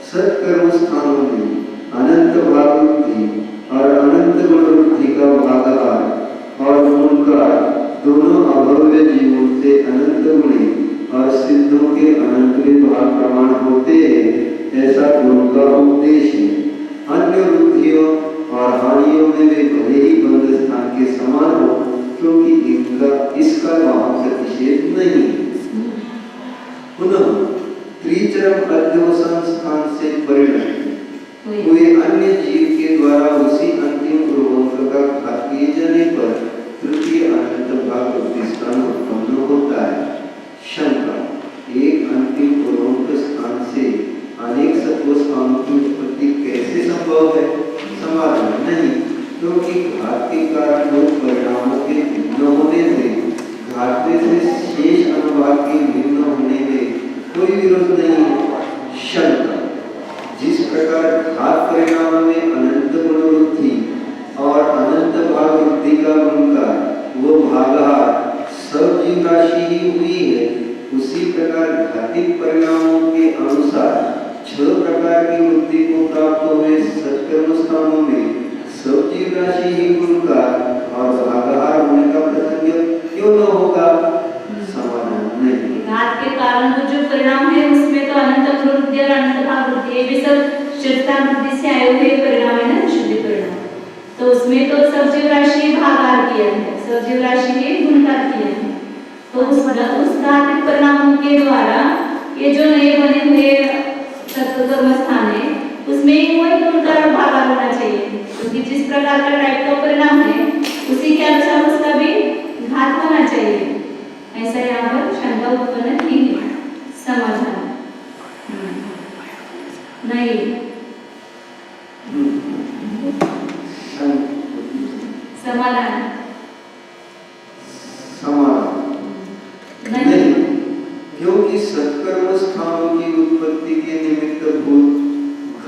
सत्कर्म स्थानों में अनंत भाववृद्धि और अनंत गुणवृद्धि का भागाहार और गुणकार दोनों अभव्य जीवों से अनंत गुणे और सिद्धों के अनंत विभाग प्रमाण होते हैं, ऐसा गुरु का उपदेश है। अन्य वृद्धियों और हानियों में वे भले ही बंद स्थान के समान हो, क्योंकि इसका वहां प्रतिषेध नहीं। पुनः त्रिचरम अध्यवसान स्थान से परिणत हुए अन्य जीव के द्वारा उसी अंतिम पूर्वोक्त का घात किए जाने पर तृतीय अनंत भाग स्थान उत्पन्न होता है। शंका: एक अंतिम पूर्वोक्त स्थान से अनेक सत्व स्थानों की उत्पत्ति कैसे संभव है? समाधान: नहीं, क्योंकि घात के कारण दो परिणामों के भिन्न होने से घात से शेष अनुभाग के भिन्न होने में कोई विरोध नहीं है। शंका: जिस प्रकार घात परिणाम में अनंत गुण वृद्धि और अनंत भाग वृद्धि का गुणकार वो भागाहार सब जीव राशि ही हुई है, उसी प्रकार घातिक परिणामों के अनुसार 6 प्रकार की वृद्धि को प्राप्त हुए सत्कर्म स्थानों में सब जीव राशि ही गुणकार और भागाहार होने का प्रसंग क्यों न होगा? समाधान: नहीं। घात के कारण वो जो परिणाम है उसमें तो अनंत वृद्धि और अनंत भाग वृद्धि, ये भी सब चिरस्थान वृद्धि से आए हुए परिणाम है ना, शुद्धि परिणाम। तो उसमें तो सब जीव राशि भागाहार किया है, सब जीव राशि के गुणकार किया है। तो उस घातिक परिणामों के द्वारा ये जो नए बने हुए सत्कर्म स्थान है उसमें वही गुणकार और भागाहार होना चाहिए, क्योंकि जिस प्रकार का टाइप का परिणाम है उसी के अनुसार उसका भी घात होना चाहिए। ऐसा यहाँ पर शंका उत्पन्न की है। समाधान: नहीं। समाधान: नहीं, क्योंकि सत्कर्म स्थानों की उत्पत्ति के निमित्त भूत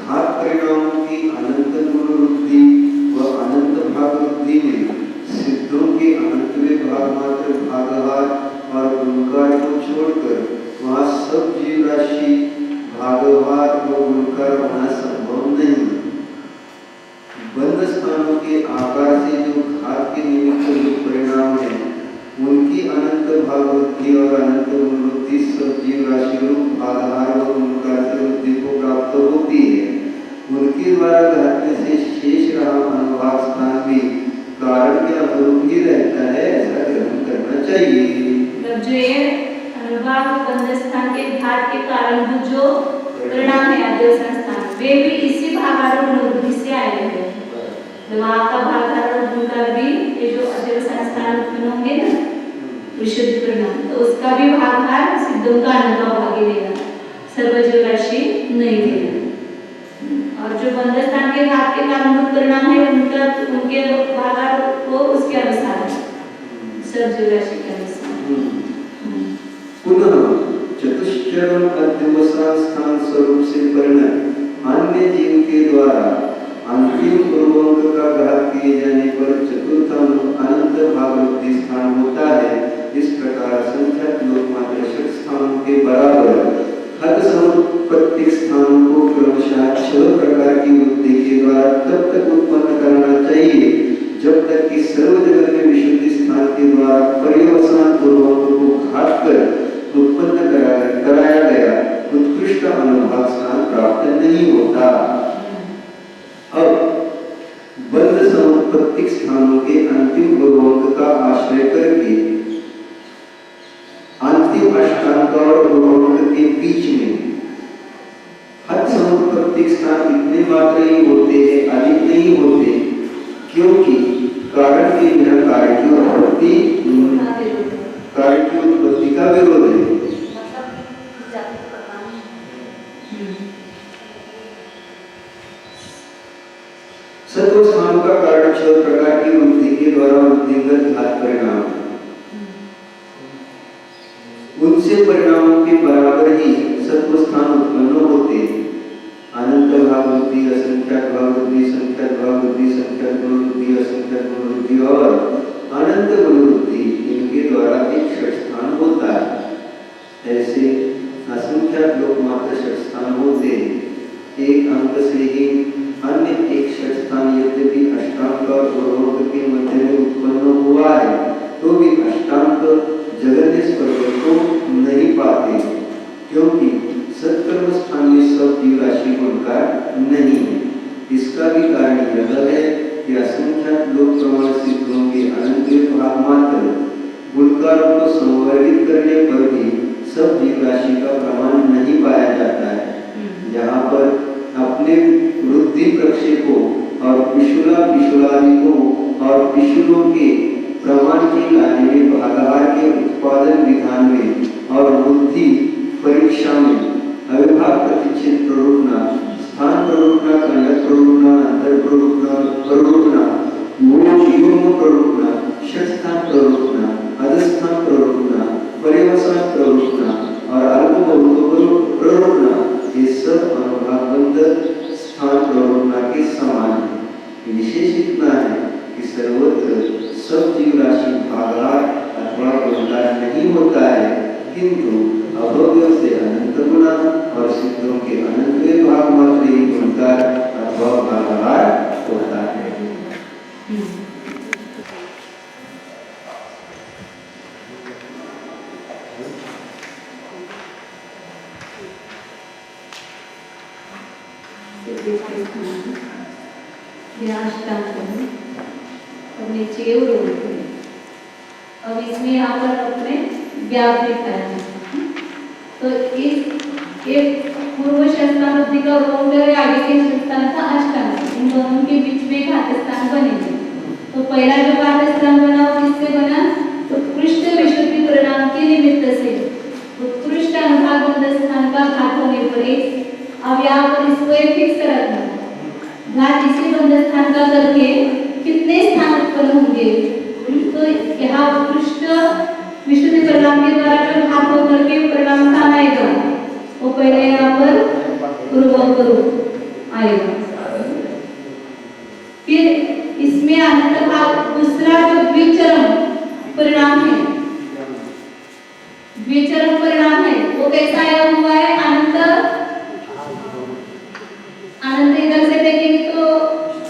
घात परिणामों की अनंत गुण वृद्धि व अनंत भाग वृद्धि में सिद्धों के अनंत विभाग मात्र भागाहार और गुणकार को छोड़कर वहाँ सब जीव राशि भागाहार व गुणकार होना संभव नहीं। बंद स्थानों के आकार से जो घात के निमित्त जो परिणाम है उनकी अनंत भाग वृद्धि और अनंत गुण वृद्धि सब जीव राशि रूप भागाहार व गुणकार से वृद्धि को प्राप्त होती है। उनके द्वारा घटने से शेष रहा अनुभाग स्थान भी कारण के अनुरूप ही रहता है, ऐसा ग्रहण करना चाहिए। मतलब जो ये अनुभाग बंद स्थान के घात के कारण जो परिणाम है अध्यवसान स्थान, वे भी इसी भागाहार और गुण वृद्धि से आए हैं। वहाँ का भागाहार और गुणकार भी ये जो अध्यवसान स्थान उत्पन्न होंगे ना विशुद्ध परिणाम, तो उसका भी भागाहार सिद्धों का अनुभव भागी लेगा, सर्वजीव राशि नहीं लेगा। और जो बंद स्थान के घात के कारण परिणाम है उनके भागाहार को उसके अनुसार है, सर्वजीव राशि के अनुसार। पुनः चतुश्चरण अध्यवसान स्थान स्वरूप से परिणत अन्य जीव के द्वारा अंतिम पूर्वोक्त का घात किए जाने पर चतुर्थ अनंत भाग वृद्धि स्थान होता है। इस प्रकार संख्यात लोकमात्र षट स्थानों के बराबर हद समुत्पत्ति स्थानों को क्रमशः 6 प्रकार की वृद्धि के द्वारा तब तक उत्पन्न करना चाहिए जब तक कि सर्व जगत में विशुद्धि स्थान के द्वारा पर्यवसान पूर्वोक्त को घात कर उत्पन्न कराया गया उत्कृष्ट अनुभाग स्थान प्राप्त नहीं होता। अब बंद समुत्पत्ति स्थानों के अंतिम पूर्वोक्त का आश्रय करके अंतिम अष्टांग और पूर्वोक्त के बीच में हद समुत्पत्ति स्थान इतने मात्र ही होते हैं, अधिक नहीं होते, क्योंकि कारण के बिना कार्य की उत्पत्ति का विरोध है। सत्व स्थान का कारण 6 प्रकार की वृद्धि के द्वारा वृद्धिगत घात परिणाम, उनसे परिणामों के बराबर ही सत्व स्थान उत्पन्न होते। अनंत भाग वृद्धि, असंख्यात भाग वृद्धि, संख्यात भाग वृद्धि, संख्यात गुण वृद्धि, असंख्यात गुण वृद्धि और अनंत गुण वृद्धि, इनके द्वारा एक षट स्थान होता है। ऐसे असंख्यात लोकमात्र षट स्थान होते हैं। नहीं है। इसका भी कारण यह है कि असंख्यात लोक प्रमाण सिद्धों के अनंत भाग मात्र गुणकारों को संवर्धित करने पर भी सब जीव राशि का प्रमाण नहीं पाया जाता है। जहाँ पर अपने वृद्धि प्रक्षेपों और पिशुलादिकों और पिशुलों के प्रमाण के लाने में भागाहार के उत्पादन विधान में और बुद्धि परीक्षा में अविभाग प्रतिच्छेद प्ररूपना, स्थान प्ररूपना, कंडक प्ररूपना, अंतर प्ररूपना, व्योम प्ररूपना, षटस्थान प्ररूपना, अधस्थान प्ररूपना, पर्यवसान प्ररूपना और अल्प प्ररूपना, ये सब अनुभागबंध स्थान प्ररूपना के समान है। विशेष इतना है कि सर्वत्र सब जीव राशि भागाहार अथवा गुणकार नहीं होता है, किंतु अभव्य से अनंत गुणा और सिद्धों के अनंत भाग मात्र ही गुणकार अथवा भागाहार होता है। और नीचे अब इसमें यहाँ पर अपने व्याप दिखाया है। तो इस एक पूर्व शस्त्रावृत्ति का रोम आगे के शस्त्रांग का अष्टांग, इन दोनों के बीच में एक घातस्थान बनेंगे। तो पहला जो घातस्थान बना वो किससे बना? उत्कृष्ट विशुद्धि परिणाम के निमित्त से उत्कृष्ट अनुभाग बंध स्थान का घात होने पर अब यहाँ पर इसको एक फिक्स रखना, घात इसी बंध स्थान का करके कितने स्थान उत्पन्न होंगे। तो यहाँ उत्कृष्ट विशुद्धि परिणाम के द्वारा जो घात होकर के परिणाम स्थान आएगा वो पहले यहाँ पर पूर्व आएगा। फिर इसमें अनंत भाग दूसरा जो द्विचरम परिणाम है, द्विचरम परिणाम है वो कैसा आया हुआ है? अनंत इधर से देखेंगे तो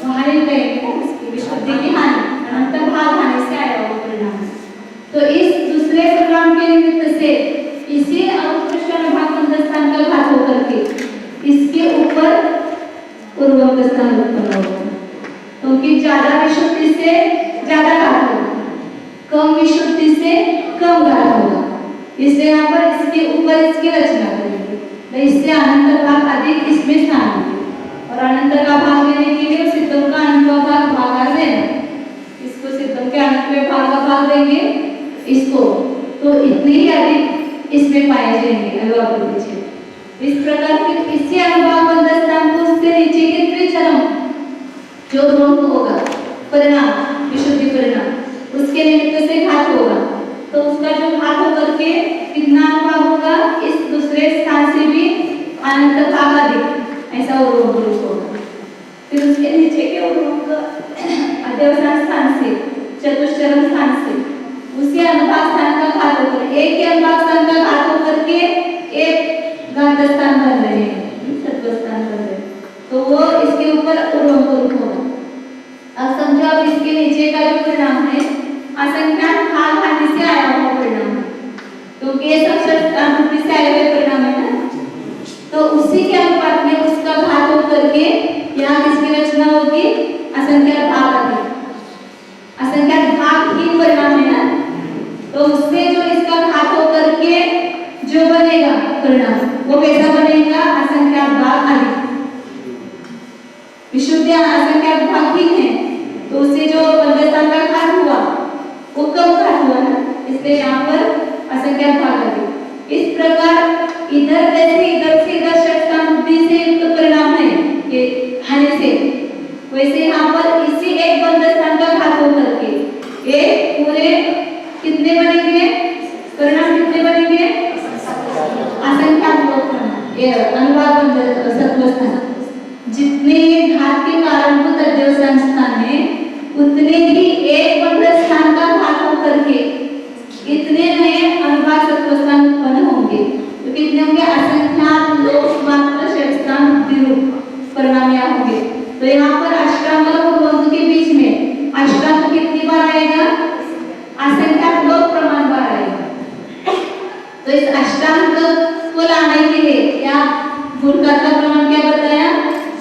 हानि कहेंगे, उसकी विशुद्धि की हानि, अनंत भाग हानि से आया हुआ परिणाम। तो इस दूसरे परिणाम के निमित्त से इसी उत्कृष्ट अनुभाग बंध स्थान का घात होकर के इसके ऊपर पूर्व स्थान उत्पन्न होगा, क्योंकि ज्यादा विशुद्धि से ज्यादा घात होगा, कम विशुद्धि से कम घात होगा। इसलिए यहाँ पर इसके ऊपर इसकी रचना करेंगे, तो इससे अनंत भाग अधिक इसमें स्थान होंगे। और अनंत का भाग लेने के लिए सिद्धों का अनंत भाग भागा देना, इसको सिद्धों के अनंत भाग का भाग देंगे इसको, तो इतने ही अधिक इसमें पाए जाएंगे अनुभाग बंध। इस प्रकार फिर इसी अनुभाग बंध स्थान को उससे नीचे के त्रिचरम जो रोम होगा परिणाम विशुद्धि परिणाम, उसके निमित्त से घात होगा। तो उसका जो घात होकर के कितना अनुभाग होगा? इस दूसरे स्थान से भी अनंत भाग अधिक, ऐसा रोम होगा। फिर उसके नीचे के रोम अध्यवसान स्थान से चतुश्चरम स्थान से उसी अनुभाग स्थान का घात होकर एक ही अनुभाग स्थान का घात होकर के एक घात स्थान बन रहे हैं, सत्व स्थान बन रहे हैं, तो वो इसके ऊपर रोम होगा। अब समझो अब इसके नीचे का जो परिणाम है असंख्यात भाग हानि से आया हुआ परिणाम है, क्योंकि ये सब शस्त्रावृत्ति से आए हुए परिणाम है ना। तो उसी के अनुपात में उसका घात होकर के यहाँ किसकी रचना होगी? असंख्यात भाग आदि, असंख्यात भाग ही परिणाम है ना। तो उससे जो इसका घात होकर के जो बनेगा परिणाम वो कैसा बनेगा? असंख्यात भाग आदि। विशुद्ध असंख्यात भाग ठीक है, तो उससे जो बंधस्थान का घात हुआ वो कम घात हुआ ना, इसलिए यहाँ पर असंख्यात भाग आदि। इस प्रकार इधर जैसे इधर से इधर षट्स्थान से युक्त परिणाम है ये हानि से, वैसे यहाँ पर इसी एक बंधस्थान का घात होकर के एक पूरे कितने बनेंगे परिणाम? कितने बनेंगे? असंख्यात लोग ये अनुभाग बंध सत्वस्थान, जितने घात के कारणभूत अध्यवसान स्थान है उतने ही एक बंध स्थान का घात होकर के इतने नए अनुभाग सत्वस्थान उत्पन्न होंगे। तो कितने होंगे? असंख्यात लोक मात्र षट्स्थान रूप परिणाम यहाँ होंगे। तो यहाँ पर अष्टांग और बंध के बीच में अष्टांग कितनी बार आएगा? असंख्यात लोक प्रमाण बार आएगा। तो इस अष्टांग को लाने के लिए या गुणकार का प्रमाण क्या बताया?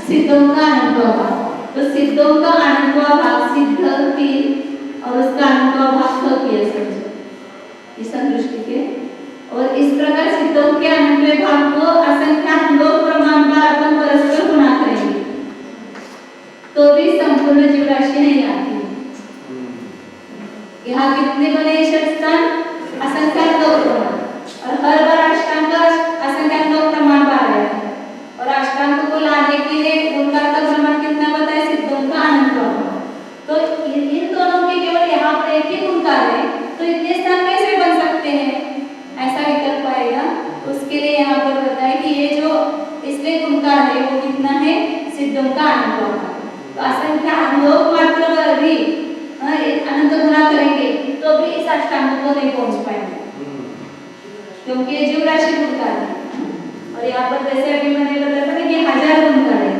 सिद्ध सिद्धों का अनुभव भाव। तो सिद्धों का अनुभव भाव सिद्ध तीन और उसका अनुभव भाव ख किया समझो इस दृष्टि के। और इस प्रकार सिद्धों के अनुभव भाव को असंख्यात लोक प्रमाण का अपन परस्पर गुणा करेंगे तो भी संपूर्ण जीवराशि नहीं आती। यहाँ कितने बने षटस्थान असंख्यात लोक प्रमाण और हर बार अष्टांग असंख्यात लोक प्रमाण पा रहे हैं और अष्टांग को लाने के लिए उनका प्रमाण कितना बताया सिद्धों का अनुभव। तो इन दोनों के केवल यहाँ पर एक ही गुणकार है तो इतने स्थान कैसे बन सकते हैं ऐसा विकल्प आएगा। उसके लिए यहाँ पर बताया कि ये जो इसमें गुणकार है वो कितना है सिद्धों का अनुभव। तो असंख्यात लोक मात्र भी अनंत गुना करेंगे तो भी इस अष्टांग को नहीं पहुंच पाएंगे क्योंकि ये जीव राशि गुणकार है। और यहाँ पर जैसे अभी मैंने बताया था कि 1000 गुणकार है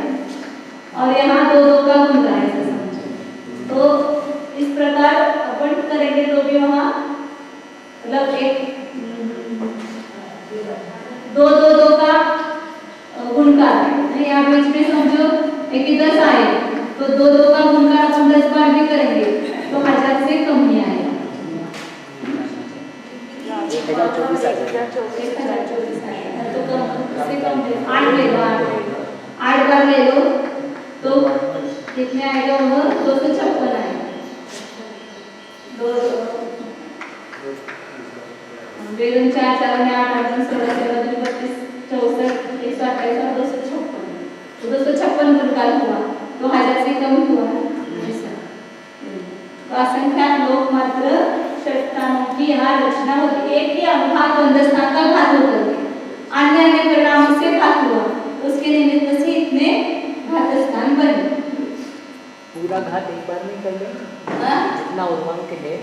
और यहाँ 2 का गुणकार है समझो। तो इस प्रकार अपन करेंगे तो भी वहाँ मतलब एक 2 का गुणकार है। यहाँ बीच में समझो 10 आए तो 2 का गुणकार अपन 10 बार भी करेंगे तो 1000 से कम नहीं आएगा। 1024 तो कम से कम 8 ले लो 8 बार ले लो तो कितने आएगा वो 256 आएगा। वेदन 4 4 में 8 8 16 16 32 64 128 और 256 तो 256 गुणकार हुआ तो 1000 से कम हुआ ऐसा। तो असंख्यात लोक मात्र षटस्थानों की यहाँ रचना होती एक ही अभाग बंध स्थान का घात होकर के अन्य अन्य परिणामों से घात हुआ उसके निमित्त से इतने घात स्थान बने। पूरा घात एक बार में कर लें जितना उर्वंक है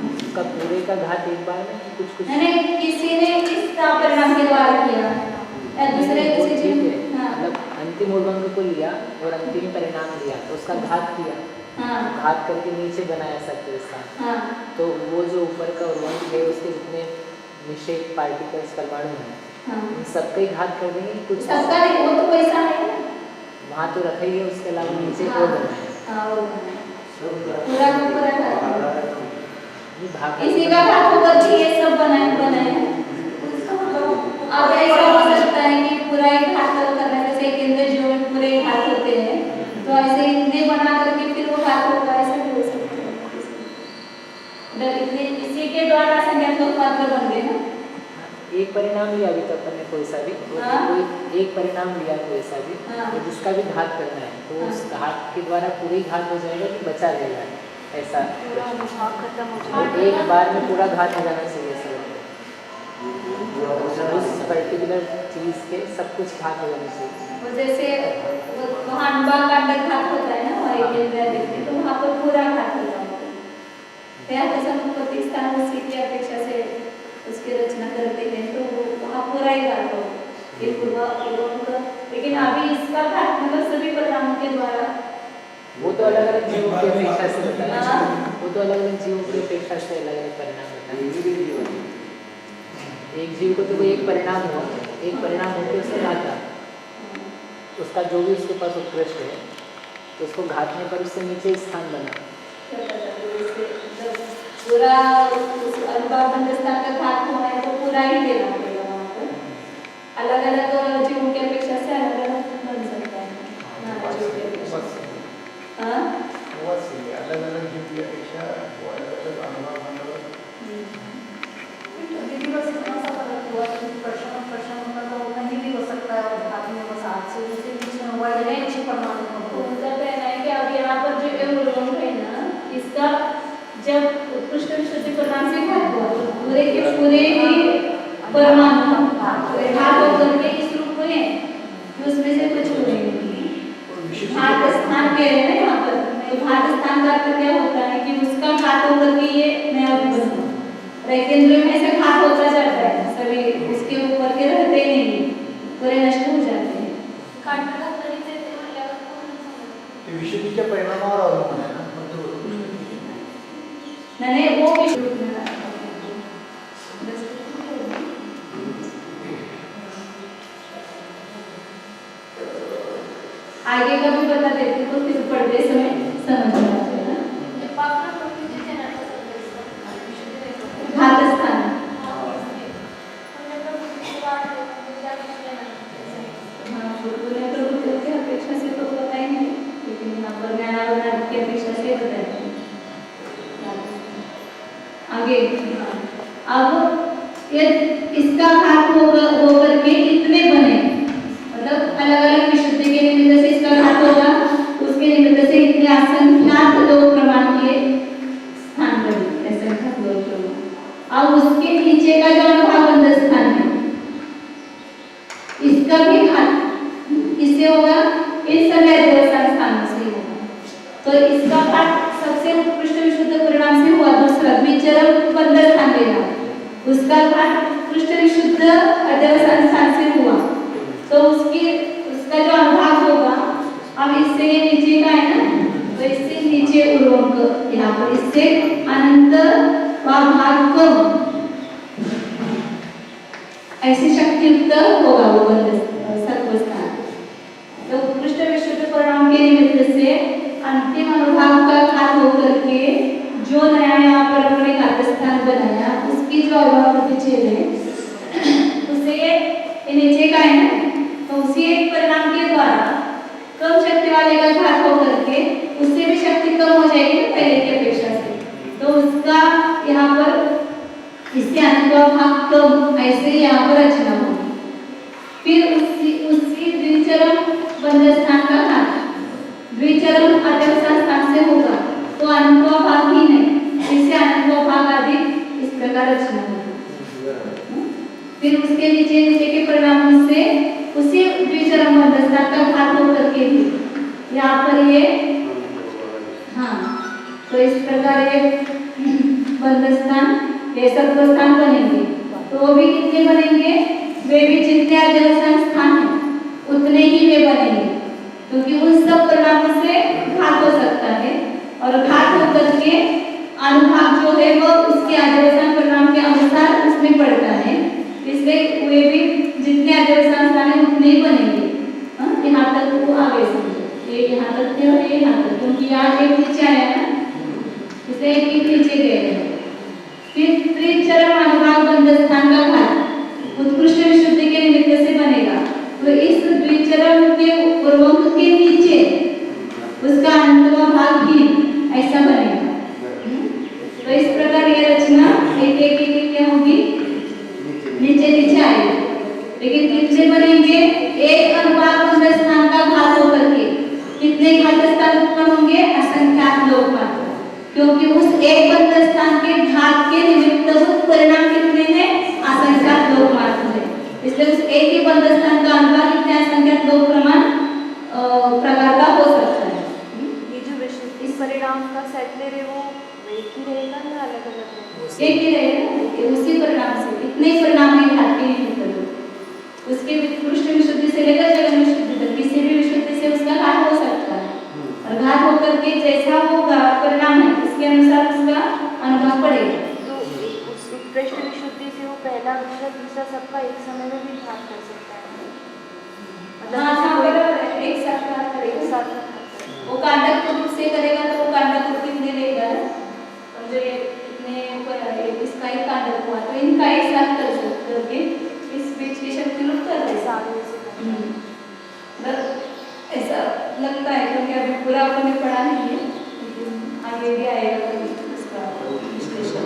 उसका पूरे का घात एक बार में कुछ कुछ नहीं किसी ने किस परिणाम के द्वारा किया या दूसरे किसी चीज मतलब अंतिम उर्वंक को लिया और अंतिम परिणाम लिया तो उसका घात किया घात करके नीचे बनाया सकते स्थान। तो वो जो ऊपर का उर्वंक है उसके जितने निषेध पार्टिकल्स परमाणु हैं उन सबका ही घात कर देंगे कुछ सबका नहीं वो तो वैसा है वहाँ तो रखा ही है उसके अलावा नीचे और बनाया पूरा इसी का घात होकर के ये सब बनाए। अब ऐसा हो सकता है कि पूरा एक घात करने जैसे केंद्र जीव में पूरे घात होते हैं तो ऐसे इतने बना करके फिर वो घात होगा ऐसा भी हो सकता है। इतने इसी के द्वारा संख्यात्मक लोक मात्र बन गए ना। एक परिणाम लिया अभी तक हमने कोई सा भी कोई एक परिणाम लिया कोई सा भी तो जिसका भी घात करना है तो उस घात के द्वारा पूरी घात हो जाएगा कि बचा रहेगा ऐसा तो एक बार में पूरा घात हो जाना चाहिए सब उस पर्टिकुलर चीज के सब कुछ घात हो जाना चाहिए। वो जैसे वहाँ अनुभव का घात होता है ना वही केंद्र देखते तो वहाँ पर पूरा घात हो जाता है। फिर जैसा उत्पत्ति स्थान उसी की अपेक्षा से उसकी रचना करते हैं तो वहाँ पूरा ही घात हो ये पूर्व। लेकिन अभी इसका घात मतलब सभी परिणामों के द्वारा वो तो अलग अलग जीवों की अपेक्षा से बताया वो तो अलग अलग जीवों की अपेक्षा से अलग अलग परिणाम बताया। एक जीव को तो कोई एक परिणाम हो एक परिणाम होकर उससे घाता उसका जो भी उसके पास उत्कृष्ट है तो उसको घातने पर उससे नीचे स्थान बना पूरा अनुभव बंध स्थान का घात होना है तो पूरा ही देना पड़ेगा वहाँ पर। अलग अलग जीवों की अपेक्षा से अलग अलग बन सकता है जीव की अपेक्षा से। अलग अलग जीव की अपेक्षा वो अलग अलग अनुभव नहीं भी हो सकता है और घात में बस हाथ से उसके बीच में हुआ है अच्छी परमाणु उनका कहना है कि अब यहाँ पर जो उर्वंक है ना इसका जब उत्कृष्ट विशुद्धि परिणाम से घात हुआ तो पूरे के पूरे ही परमाणु घात होकर के इस रूप में कि उसमें से कुछ हुए घात स्थान कह रहे हैं ना यहाँ पर घात स्थान का अर्थ क्या होता है कि उसका घात होकर के ये नया बना केंद्र में ऐसे घात होता जाता है सभी उसके ऊपर के रहते नहीं पूरे नष्ट हो जाते हैं। विशुद्धीच्या परिणामावर अवलंबून आहे ना नहीं वो भी आगे का भी बता देती तो फिर पढ़ते समय समझ में आ जाएगा। घातस्थान हाँ, पुण्य प्रवृत्ति की अपेक्षा से तो बताएंगे, लेकिन यहाँ पर ज्ञानावरण की अपेक्षा से बताएंगे। आगे अब ये इसका घात होकर के कितने बने, मतलब अलग अलग विशुद्धि के निमित्त से इसका घात होगा, उसके निमित्त से इतने असंख्यात लोक प्रमाण के स्थान बने, असंख्यात लोक प्रमाण। अब उसके नीचे का जो अनुभागबंध स्थान है, इसका भी घात किससे होगा, इस समय अध्यवसाय स्थान से होगा। तो इसका घात सबसे उत्कृष्ट विशुद्ध परिणाम से हुआ। दूसरा द्विचरम बंध स्थान लेना, उसका घात उत्कृष्ट विशुद्ध अध्यवसाय स्थान से हुआ, तो उसका जो अनुभाग होगा, अब इससे ये नीचे का है ना, तो इससे नीचे उर्वंक यहाँ पर, इससे अनंत व भाग कम ऐसी शक्ति युक्त होगा वो बंध सत्व स्थान। तो उत्कृष्ट विशुद्ध परिणाम के निमित्त से अंतिम अनुभाग का घात होकर के जो नया यहाँ पर अपने घातस्थान बनाया, उसकी जो अभाव छेद है उसे नीचे का है ना, तो उसी एक परिणाम के द्वारा कम शक्ति वाले का घात होकर के उससे भी शक्ति कम हो जाएगी पहले की अपेक्षा से, तो उसका यहाँ पर इससे अनुभाग कम ऐसे यहाँ पर रचना होगी। फिर उसी द्विचरम बंध स्थान का घात द्विचरम अध्यवसाय स्थान से होगा, तो अनुभव भाग ही नहीं, इससे अनुभव भाग आदि इस प्रकार रचना होगी। फिर उसके नीचे के परिणाम से उसी द्विचरम बंध स्थान का घात होकर के भी यहाँ पर ये हाँ, तो इस प्रकार ये बंध स्थान ये सत्व स्थान बनेंगे। तो वो भी कितने बनेंगे, वे भी जितने अध्यवसाय स्थान है उतने ही वे बनेंगे, क्योंकि उन सब परिणामों से घात हो सकता है, और घात होकर के अनुभाग जो है वो उसके अध्यवसाय परिणाम के अनुसार उसमें पड़ता है, इसलिए वे भी जितने अध्यवसाय स्थान है उतने ही बनेंगे। यहाँ तक वो आगे समझो, ये यहाँ तक थे और ये यहाँ तक, क्योंकि यहाँ एक नीचे आया ना, इसलिए एक नीचे गए। फिर त्रिचरम अनुभाग बंध स्थान का घात उत्कृष्ट विशुद्धि के निमित्त से बनेगा, तो इस द्विचरम के उर्वंक के नीचे उसका अंतवा भाग भी ऐसा बनेगा। तो इस प्रकार ये रचना एक एक क्या होगी, नीचे नीचे आएगी, लेकिन कितने बनेंगे, एक अनुभाग बंध स्थान का घात होकर के कितने घात स्थान उत्पन्न होंगे, असंख्यात लोक मात्र, क्योंकि उस एक बंध स्थान के घात के निमित्त परिणाम कितने हैं, असंख्यात लोक मात्र है, इसलिए उस एक ही बंध स्थान का अनुभाग कितने असंख्यात लोक प्रमाण प्रकार का हो सकता है। ये जो इस परिणाम का सेट ले रहे वो एक ही रहेगा या अलग अलग रहेगा? एक ही रहेगा, उसी परिणाम से इतने ही परिणाम है घात के निमित्त, उसके उत्कृष्ट विशुद्धि से लेकर जगन विशुद्धि तक किसी भी विशुद्धि से उसका घात हो सकता है, और घात होकर के जैसा होगा परिणाम है उसके अनुसार उसका अनुभाग पड़ेगा। तो उस उत्कृष्ट विशुद्धि से वो पहला दूसरा तीसरा सबका एक समय में भी घात कर सकता है, मतलब एक साथ घात करेगा, एक साथ वो कांडक रूप से करेगा तो वो कांडक रूप कितने लेगा, और जो ये इतने इसका एक कांडक हुआ तो इनका एक साथ कर सकते, इस बीच की शक्ति लुप्त कर दे सारे से। ऐसा लगता है क्योंकि अभी पूरा अपने पढ़ा नहीं है, लेकिन आगे भी आएगा इसका विश्लेषण।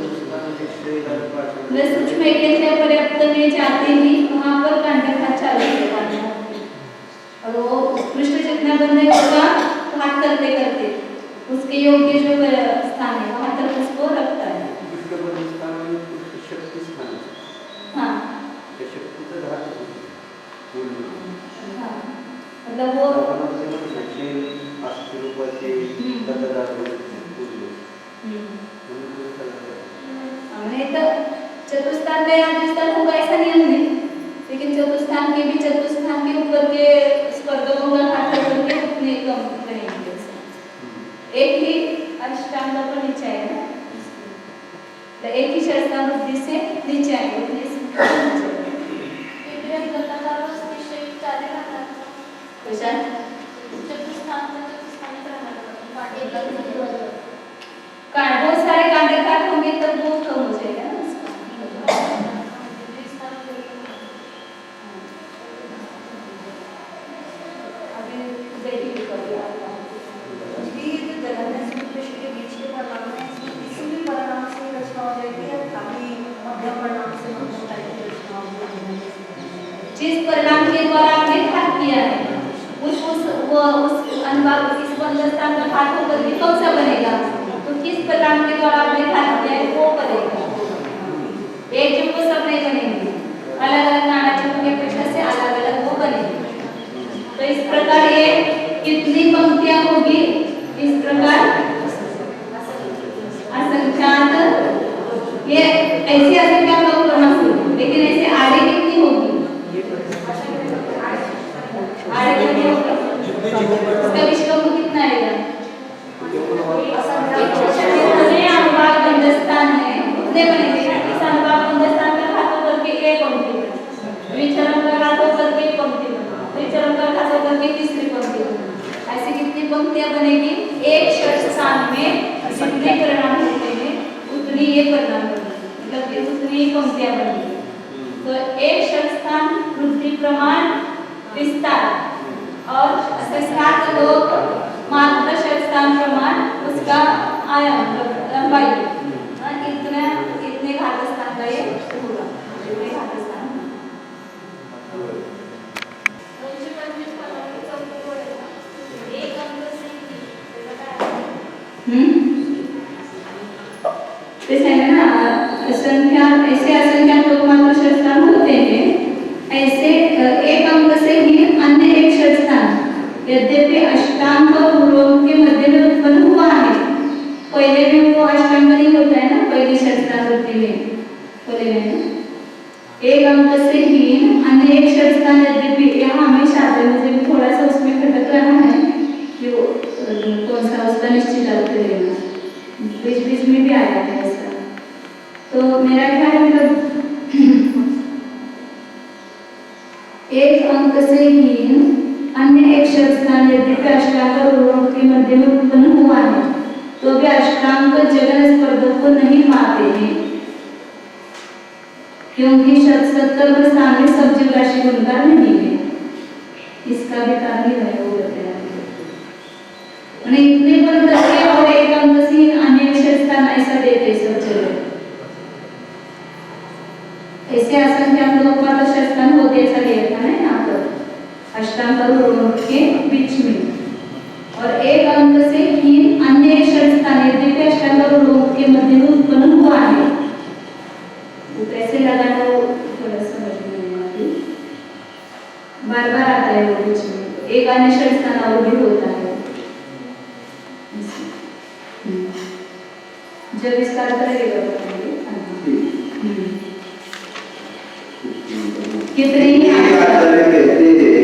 सूक्ष्म पर्याप्त में जाते ही वहाँ पर कांडक का चालू होगा, और वो उत्कृष्ट जितना बंधे होगा घात करते करते उसके योग्य जो स्थान है वहाँ तक उसको रखता है। हाँ मतलब वो हमने तो चतुस्थान का यहाँ विस्तार होगा ऐसा नियम नहीं, लेकिन चतुस्थान के भी चतुस्थान के ऊपर के स्पर्धकों का घात करके उतने कम रहेंगे, एक ही अष्टांग पर नीचे आएगा, तो एक ही षष्ठांग बुद्धि से नीचे आएगा, उतने से देखिए कभी आता है भी ये जो जगन्नाथ सूत्र के बीच के परिणाम है इसमें किसी भी परिणाम से रचना हो जाएगी या खाली मध्यम परिणाम से मध्यम टाइप की रचना होगी? जिस परिणाम के द्वारा आपने घात किया है उस अनुभाग इस बंधस्थान का घात होकर के कौन सा बनेगा? तो किस परिणाम के द्वारा आपने घात किया है वो बनेगा। एक जो वो सब नहीं बनेंगे, अलग अलग नाना चिन्हों की अपेक्षा से अलग अलग वो बनेंगे। तो इस प्रकार ये कितनी पंक्तियां होगी? इस प्रकार असंख्यात, ये ऐसी असंख्यात लोग प्रमाण होगी, लेकिन ऐसे आड़े कितनी होगी? आड़े कितनी होगी? इसका विश्व कितना आएगा? जितने अनुभाग बंधस्थान है उतने बनेंगे। इस अनुभाग बंधस्थान का घात होकर के एक पंक्ति बनेगी, द्विचरम का घात होकर के एक पंक्ति बनेगी, त्रिचरम का घात होकर के तीसरी पंक्ति बनेगी। ऐसी कितनी पंक्तियां बनेगी? एक षट स्थान में जितने परिणाम होते हैं उतनी ये परिणाम बनेगी, मतलब उतनी पंक्तियां बनेगी। तो एक षट स्थान वृद्धि प्रमाण विस्तार और असंख्यात लोग मात्र षट स्थान प्रमाण उसका आयाम लंबाई इतने घात स्थान का ये होगा, इतने घात स्थान। जैसे है ना असंख्यात, ऐसे असंख्यात लोग मात्र षट स्थान होते हैं, ऐसे एक अंक से ही अन्य एक षट स्थान यद्यपि अष्टांग और पूर्वों के मध्य में उत्पन्न हुआ है। पहले में वो अष्टांग नहीं होता है ना, पहली षट स्थान होती है पहले में एक अंक से ही अन्य एक षट स्थान यद्यपि, यहाँ हमेशा मुझे भी थोड़ा सा उसमें खटक रहा है कि वो कौन सा उसका निश्चित अर्थ लेना, बीच बीच में भी आया है ऐसा। तो मेरा ख्याल मतलब एक अंक से ही अन्य एक षट स्थान यद्यपि अष्टांग और पूर्वों के मध्य में उत्पन्न हुआ है तो भी अष्टांग जगन स्पर्धक को नहीं पाते हैं, क्योंकि सत्कर्म स्थान में सब जीव राशि गुणकार नहीं है। इसका भी कारण है वो बताया, इतने पर करके और एक अंक से अन्य षट स्थान ऐसा देते सब जगह, ऐसे असंख्यात लोग मात्र षट स्थान होते ऐसा लिया था ना यहाँ पर अष्टांग और पूर्वों के बीच में, और एक अंक से ही अन्य एक षट स्थान यद्यपि अष्टांग और पूर्वों के मध्य में उत्पन्न हुआ है। वो कैसे लगाना वो थोड़ा समझ में नहीं, बार बार आता है वो बीच में, एक अन्य षट स्थान और भी होता है। जब इसका अर्थ लगेगा कितनी आचार्य कहते हैं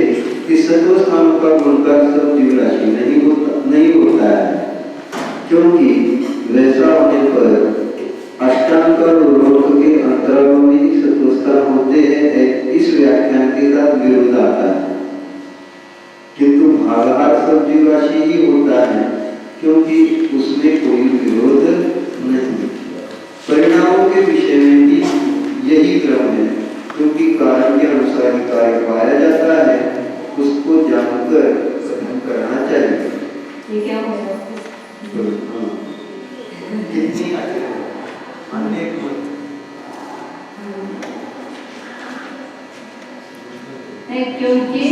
कि सत्व स्थान का गुणकार सब जीव राशि नहीं होता है, क्योंकि वैसा होने पर अष्टांग और रोग के अंतरालों में सत्व स्थान होते हैं। इस व्याख्यान के साथ विरोध आता है, किंतु भागाहार सब जीव राशि ही होता है, क्योंकि उसमें कोई विरोध नहीं। परिणामों के विषय में भी यही क्रम है, क्योंकि कारण के अनुसार ही कार्य पाया जाता है, उसको जानकर कथन करना चाहिए। ये क्या होगा? कितनी अनेक क्योंकि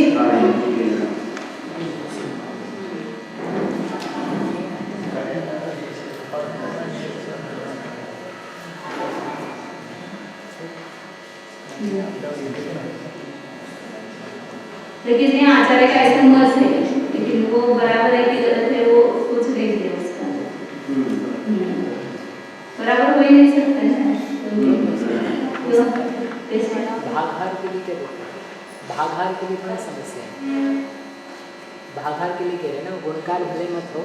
लेकिन यहाँ आचार्य का ऐसा मत है, लेकिन वो बराबर है कि गलत है वो कुछ नहीं दिया उसका, बराबर हो ही नहीं सकता है। भागहार के लिए क्या देखते हैं? भागहार के लिए थोड़ा समस्या है। भागहार के लिए कह रहे हैं ना, गुणकार भले मत हो,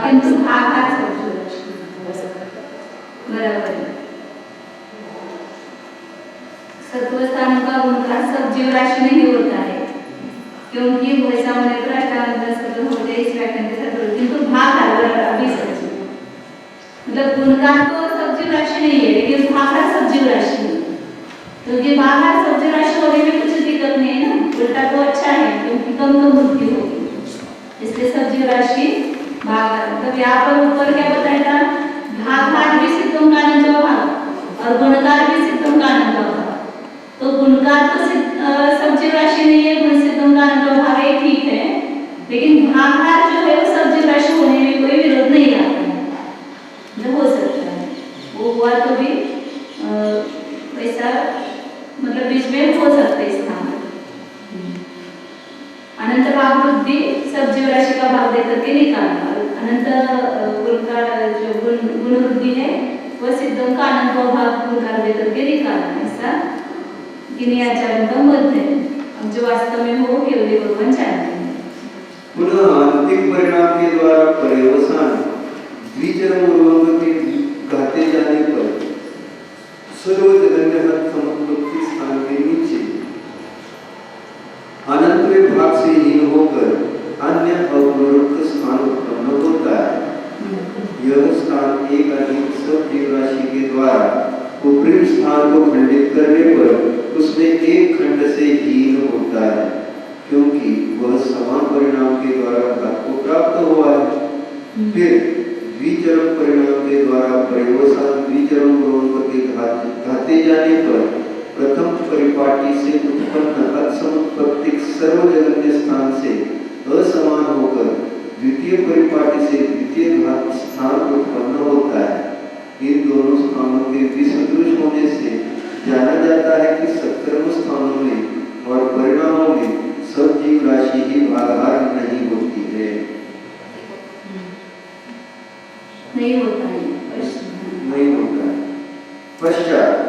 किंतु भागहार बराबर है। सत्व स्थान का गुणकार सब जीव राशि नहीं होता है, क्योंकि वैसा होने पर अष्टांग होते इस व्याख्यान के साथ, किंतु भागहार अभी समझिए, मतलब गुणकार तो सब जीव राशि नहीं है, लेकिन भागहार सब जीव राशि है, क्योंकि भागहार सब जीव राशि होने में कुछ दिक्कत नहीं है ना, उल्टा तो अच्छा है, क्योंकि कम बुद्धि होगी, इसलिए राशि भाग, मतलब यहाँ पर ऊपर क्या बताया था, भागहार भी सिद्धों का अनंत भाग और गुणकार भी सिद्धों का अनंत भाग। तो गुणकार तो सब जीव राशि नहीं है, गुण सिद्धों का अनंत भाग है, ठीक है, लेकिन भागहार जो है वो सब जीव राशि होने में कोई विरोध नहीं आता है, जो हो सकता है वो हुआ तो भी वैसा, मतलब बीच में हो सकते हैं स्थान। अनंत भाग वृद्धि सब जीव राशि का भाग दे करके निकालना, अनंत गुण का जो गुण वृद्धि है वह सिद्धों का अनंत भाग गुणकार दे करके निकालना, ऐसा गिनी आचार्यों का मत है। अब जो वास्तव में हो केवल भगवान जानते हैं। पुनः अंतिम परिणाम के द्वारा पर्यवसान द्विचरम उर्वंग के गाते जाने पर सर्व जगन्य समुत्पत्ति स्थान के नीचे अनंत भाग से हीन होकर अन्य अवरुद्ध स्थान उत्पन्न होता है। यह स्थान एक अधिक सब जीव राशि के द्वारा ऊपरी स्थान को खंडित करने पर उसमें एक खंड से हीन होता है, क्योंकि वह समान परिणाम के द्वारा भाग को प्राप्त हुआ है। फिर द्विचरम परिणाम के द्वारा पर्यवसान द्विचरम उर्वंग के घाते जाने पर प्रथम परिपाटी से उत्पन्न असमुत्पत्तिक सर्वजगन्य स्थान से असमान होकर द्वितीय परिपाटी से द्वितीय घात स्थान उत्पन्न होता है। इन दोनों स्थानों के विसदृश होने से जाना जाता है कि सत्कर्म स्थानों में और परिणामों में सब जीव राशि ही भागहार नहीं होती है। नहीं होता है, नहीं होता है। पश्चात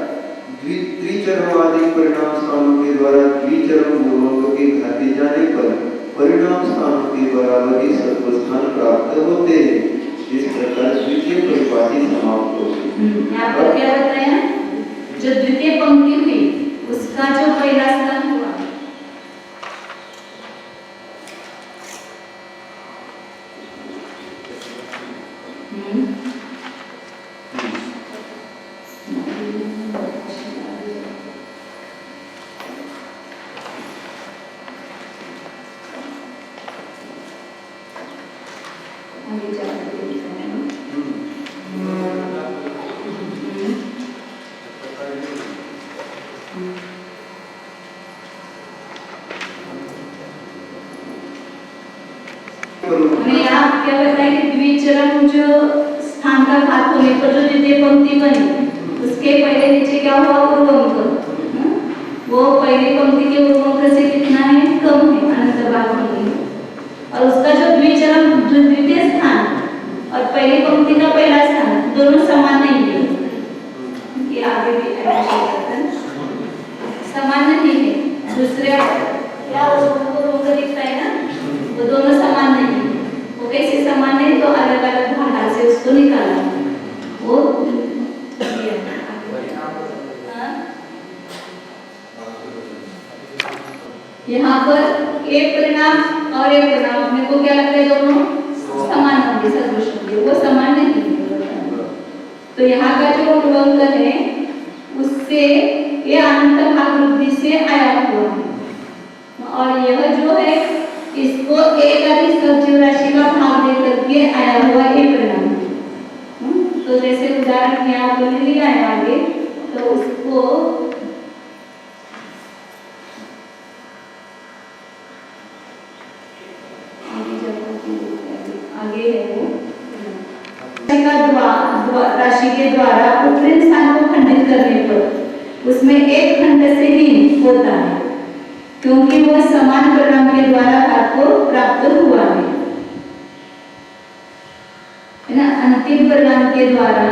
त्रिचरमादि परिणाम स्थानों के द्वारा द्विचरम उर्वंग के घाते जाने पर परिणाम स्थानों के द्वारा वही सत्व स्थान प्राप्त होते हैं। इस प्रकार द्वितीय परिपाटी समाप्त होती है। यहाँ पर क्या बताया, जो द्वितीय पंक्ति हुई उसका जो पहला स्थान हुआ, यहाँ क्या बताया कि द्विचरम जो स्थान का घात होने पर जो द्वितीय पंक्ति बनी उसके पहले नीचे क्या हुआ, उर्वंक, वो पहली पंक्ति के उर्वंक से कितना है, कम है, अनंत भाग नहीं है। और उसका जो द्विचरम द्वितीय स्थान और पहली पंक्ति का पहला स्थान दोनों समान नहीं है, ये आगे भी समान नहीं है। दूसरे क्या उर्वंक दिखता है ना, वो दोनों समान नहीं है। वो कैसे समान नहीं, तो अलग अलग भाग से उसको निकाला वो यहाँ पर एक परिणाम और एक परिणाम अपने को क्या लगता है, दोनों समान होंगे, सदृश होंगे, वो समान नहीं है। तो यहाँ का जो उर्वंक है उससे ये अनंत भाग वृद्धि से आया हुआ है, और यह जो है इसको एक अधिक सब जीव राशि का भाग दे करके आया हुआ ये परिणाम है। तो जैसे उदाहरण यहाँ पर लिया है आगे, तो उसको आगे है वो राशि के द्वारा ऊपरी स्थान को खंडित करने पर उसमें एक खंड से ही होता है, क्योंकि वह समान परिणाम के द्वारा भाग को प्राप्त हुआ है ना। अंतिम परिणाम के द्वारा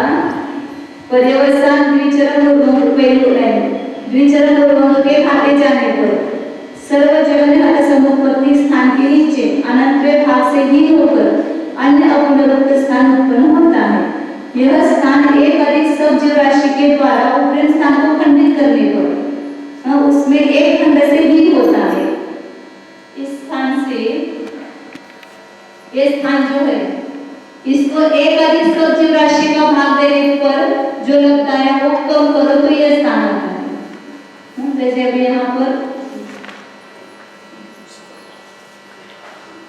पर्यवसान द्विचरम उर्वंग द्विचरम उर्वंग के घाते जाने पर सर्व जगन्य समुत्पत्ति स्थान के नीचे अनंत भाग से ही होकर अन्य अपुनरुक्त स्थान उत्पन्न होता है। यह स्थान एक अधिक सब जीव राशि के द्वारा ऊपरी स्थान को खंडित करने पर उसमें एक खंड से ही होता है। इस स्थान से ये स्थान जो है इसको एक अधिक सब जीव राशि का भाग देने पर जो लगता है वो कम करो तो ये स्थान आता है। जैसे अभी यहाँ पर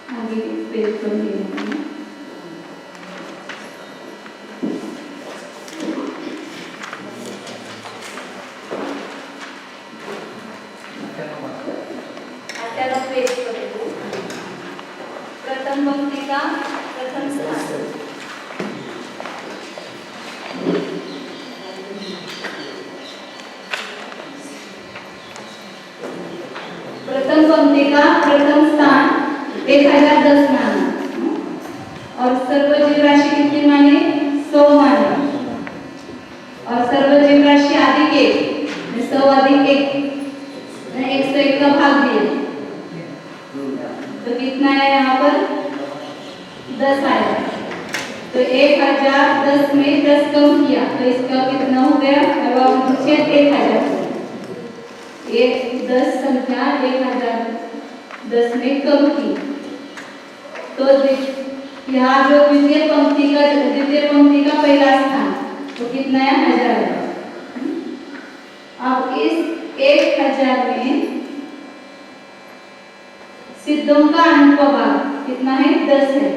आगे पेज पर लेना है। पेज पर प्रथम पंक्ति का प्रथम स्थान। प्रथम पंक्ति का प्रथम स्थान 1010 माना और सर्व जीव राशि कितनी माने 100 माने और सर्व जीव राशि अधिक 1 100 अधिक 1 101 का भाग दिया तो कितना है यहाँ पर 10 आया तो 1010 में 10 कम किया तो इसका कितना हो गया अब छेद 1000 एक 10 संख्या 1010 में कम की तो यहाँ जो द्वितीय पंक्ति का पहला स्थान तो कितना है 1000 है। अब इस 1000 में सिद्धों का अनुप्रभाग कितना है 10 है।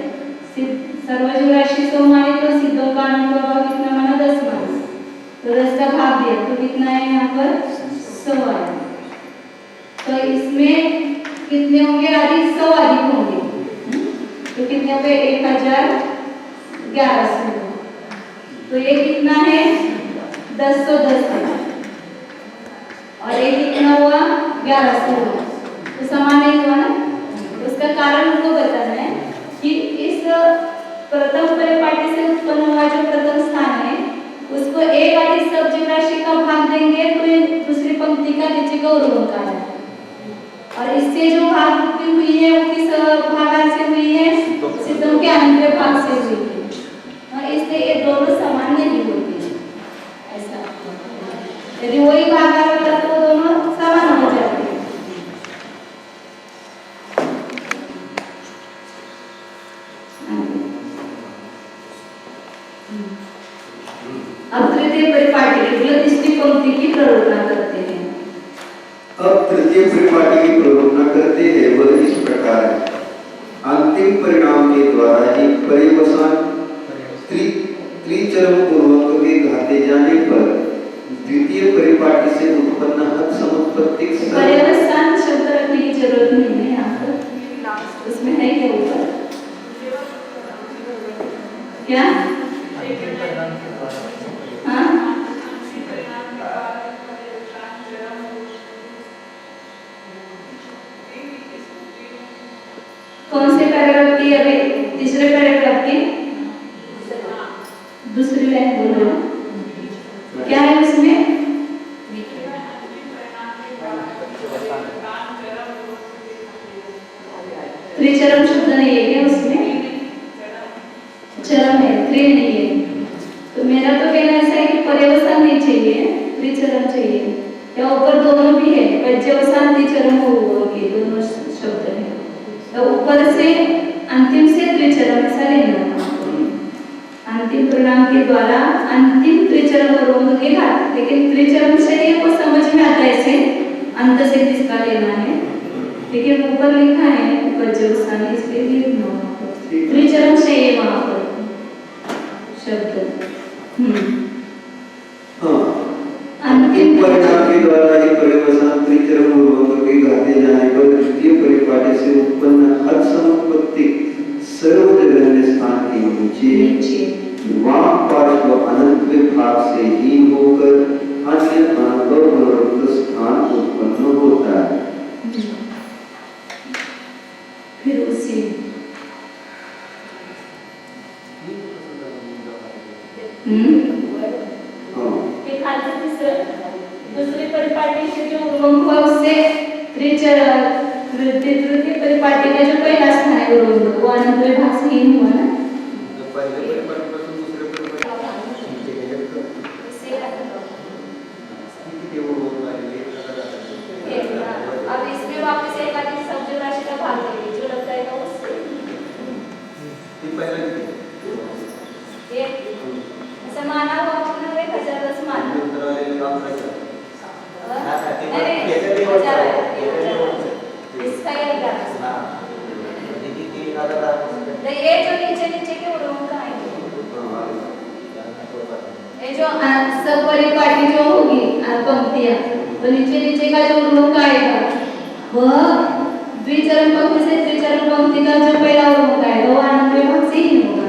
सर्वजीव राशि 100 माने तो सिद्धों का अनुप्रभाग कितना माना 10 माना तो 10 का भाग दिया तो कितना है यहाँ पर 100 आया तो इसमें कितने होंगे अधिक 100 अधिक होंगे तो कितने पे 1011 तो ये कितना है 1010 है और ये कितना हुआ 1100 हुआ तो समान नहीं हुआ ना उसका कारण उनको बताना है कि इस प्रथम परिपाटी से उत्पन्न हुआ जो प्रथम स्थान है उसको एक अधिक सब जीव राशि का भाग देंगे तो ये दूसरी पंक्ति का नीचे का उर्वरक है और इससे जो भाग हुई है वो किस भाग से हुई है सिद्धों के अंत भाग से हुई है और इसलिए ये दोनों समान नहीं होते ऐसा यदि वही भाग होता तो दोनों समान हो जाते हैं। अब तृतीय परिपाटी मतलब तीसरी पंक्ति की प्ररोपणा करते हैं। अब तृतीय परिपाटी की प्ररोपणा करते हैं वह इस प्रकार है अंतिम परिणाम के द्वारा ही पर्यवसान त्रिचरम पूर्वक के घाते जाने पर द्वितीय परिपाटी से उत्पन्न हद समुत्पत्तिक पर्यवसान शब्द रखने की जरूरत नहीं है यहाँ पर उसमें है क्या ऊपर क्या हाँ कौन से पैराग्राफ की अभी तीसरे पैराग्राफ की दूसरी लाइन बोल रहे हो क्या है उसमें त्रिचरम शब्द नहीं है क्या उसमें चरम है त्रि नहीं है तो मेरा तो कहना ऐसा है कि पर्यवसान नहीं चाहिए त्रिचरम चाहिए या ऊपर दोनों भी है पर्यवसान त्रिचरम होंगे दोनों शब्द है तो ऊपर से अंतिम से त्रिचरम ऐसा लेना अंतिम परिणाम के द्वारा अंतिम त्रिचरम रोग के घात लेकिन त्रिचरम से ये वो समझ में आता है ऐसे अंत से किसका लेना है लेकिन ऊपर लिखा है ऊपर जो स्थान इसलिए लिखना त्रिचरम से ये वहां पर शब्द अंतिम परिणाम के द्वारा ही पर्यवसान त्रिचरम रोग के घाते जाने पर द्वितीय परिपाटी से उत्पन्न हद समुत्पत्तिक सर्वजगन्य स्थान के नीचे वाम पार्श्व अनंत भाग से हीन होकर अन्य अनुभव स्थान उत्पन्न होता है। फिर उसी दूसरी परिपाटी से जो उर्वंक हुआ उससे तृतीय परिपाटी का जो पहला स्थान है उर्वंक वो अनंत भाग से हीन हुआ ना पहले परिपाटी पासून दुसरे परिपाटी अब इसमें वापस एक अधिक सब राशि का भाग देंगे जो लगता है ना उससे ऐसा माना हुआ अपना 1010 माना इसका ये तो ये जो नीचे नीचे के उर्वरक का है ये जो सब परिपाटी जो होगी पंक्तियां, तो नीचे नीचे का जो उर्वरक आएगा वह द्विचरण पंक्ति से त्रिचरण पंक्ति का जो पहला उर्वरक आएगा वो आनंद विभाग से ही होगा।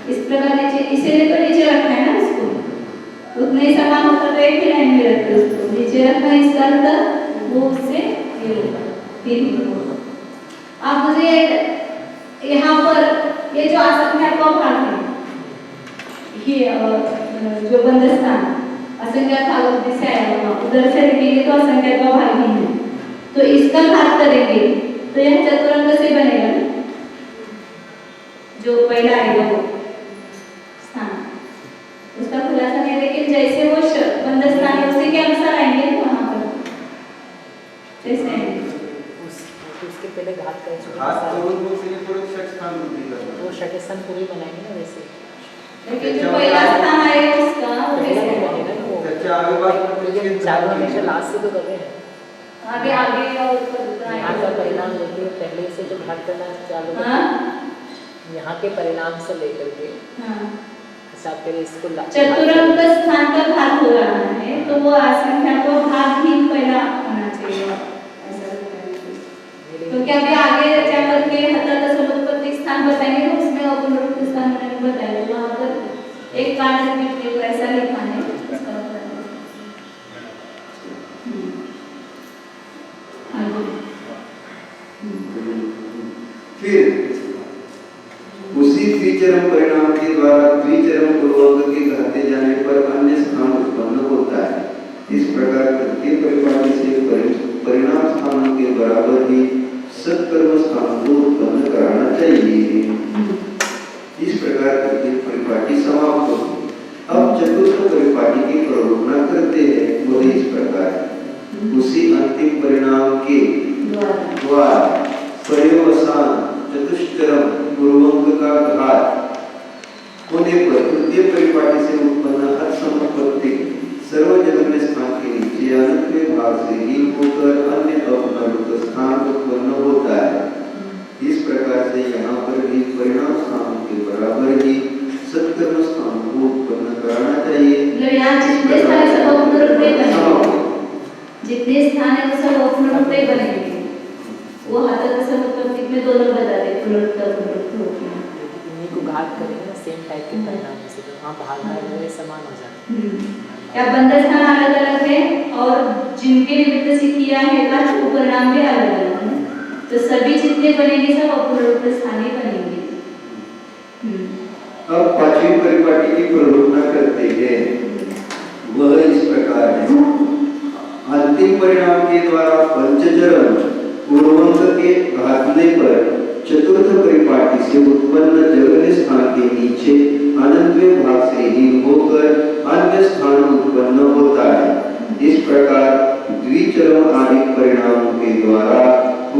इस प्रकार नीचे इसीलिए तो नीचे रखा है ना उसको, उतने ही समान होता तो एक ही लाइन में रखते उसको, नीचे रखना इसका अर्थ वो उससे ये होगा तीन होगा। अब मुझे यहाँ पर ये जो असंख्यात्मक भाग है ये जो बंद स्थान असंख्यात भाग से आया होगा उधर से लिखेंगे तो असंख्यात्मक भाग ही है, तो इसका घात करेंगे तो यह चतुरंग से बनेगा जो पहला आएगा वो स्थान, उसका खुलासा नहीं, लेकिन जैसे वो बंद स्थान है उसी के अनुसार आएंगे तो वहां पर जैसे आएंगे उसके पहले घात करें हाथ करून मग से परत षट स्थान वृद्धी करणार. वो षट स्थान पूरी बनाएंगे ना वैसे, लेकिन जो पहला स्थान आएगा उसका वो पहला कैसे नहीं आएगा? बनेगा ना वो। त्याच्या आजूबाजूला लेकिन चालू हमेशा लास्ट से तो कर रहे हैं। आगे आगे और ऊपर यहाँ का परिणाम लेके पहले से जो घात करना चालू करते हाँ हैं, यहाँ के परिणाम से लेकर के हाँ हिसाब करें इसको चतुरंग स्थान का भाग हो रहा है तो वो असंख्या को भाग ही पहला होना चाहिए ऐसा लगता है। क्योंकि अभी आगे जाकर के हठात समुत्पत्ति स्थान बताएंगे तो उसमें अपनुरुक्त स्थान मैंने बताया तो वहाँ पर एक कारण में ऐसा लिखा है उसका बताया। फिर उसी द्विचरम परिणाम के द्वारा द्विचरम पूर्वक के घाते जाने पर अन्य स्थान उत्पन्न होता है। इस प्रकार प्रत्येक परिपाटी से परिणाम स्थानों के बराबर ही सत्कर्म स्थान को उत्पन्न कराना चाहिए। इस प्रकार प्रत्येक परिपाटी समाप्त होगी। अब चतुर्थ परिपाटी की प्रलोभना करते हैं, वह इस प्रकार है। उसी अंतिम परिणाम के द्वारा पर्यवसान चतुष्चरम पूर्वंग का घात होने पर तृतीय परिपाटी से उत्पन्न हर संपत्ति सर्व जगन्य स्थान के नीचे अनंत भाग से ही होकर अन्य अपनुरुक्त स्थान उत्पन्न होता है। इस प्रकार से यहाँ पर भी परिणाम स्थानों के बराबर ही सत्कर्म स्थान को उत्पन्न कराना चाहिए। मतलब यहाँ जितने स्थान है सब अपनुरुक्त बनेंगे, जितने स्थान है वो सब अपनुरुक्त बनेंगे। वो हठात समुत्पत्ति में दोनों बता रहे पुनरुक्त अपनुरुक्त होते हैं। इन्हीं को घात करेंगे ना सेम टाइप के परिणाम से तो वहाँ भागना वगैरह समान हो जाता है। क्या बंद स्थान अलग अलग है और जिनके निमित्त से किया है का वो परिणाम भी अलग अलग है, तो सभी जितने बनेंगे सब अपनुरुक्त स्थान ही बनेंगे। अब पांचवी परिपाटी की प्रलोभना करते हैं, वह इस प्रकार है। अंतिम परिणाम के द्वारा पंचचरण पूर्वंग के घातने पर चतुर्थ परिपाटी से उत्पन्न जगन्य स्थान के नीचे अनंत भाग से ही होकर अन्य स्थान उत्पन्न होता है। इस प्रकार द्विचरम आदि परिणामों के द्वारा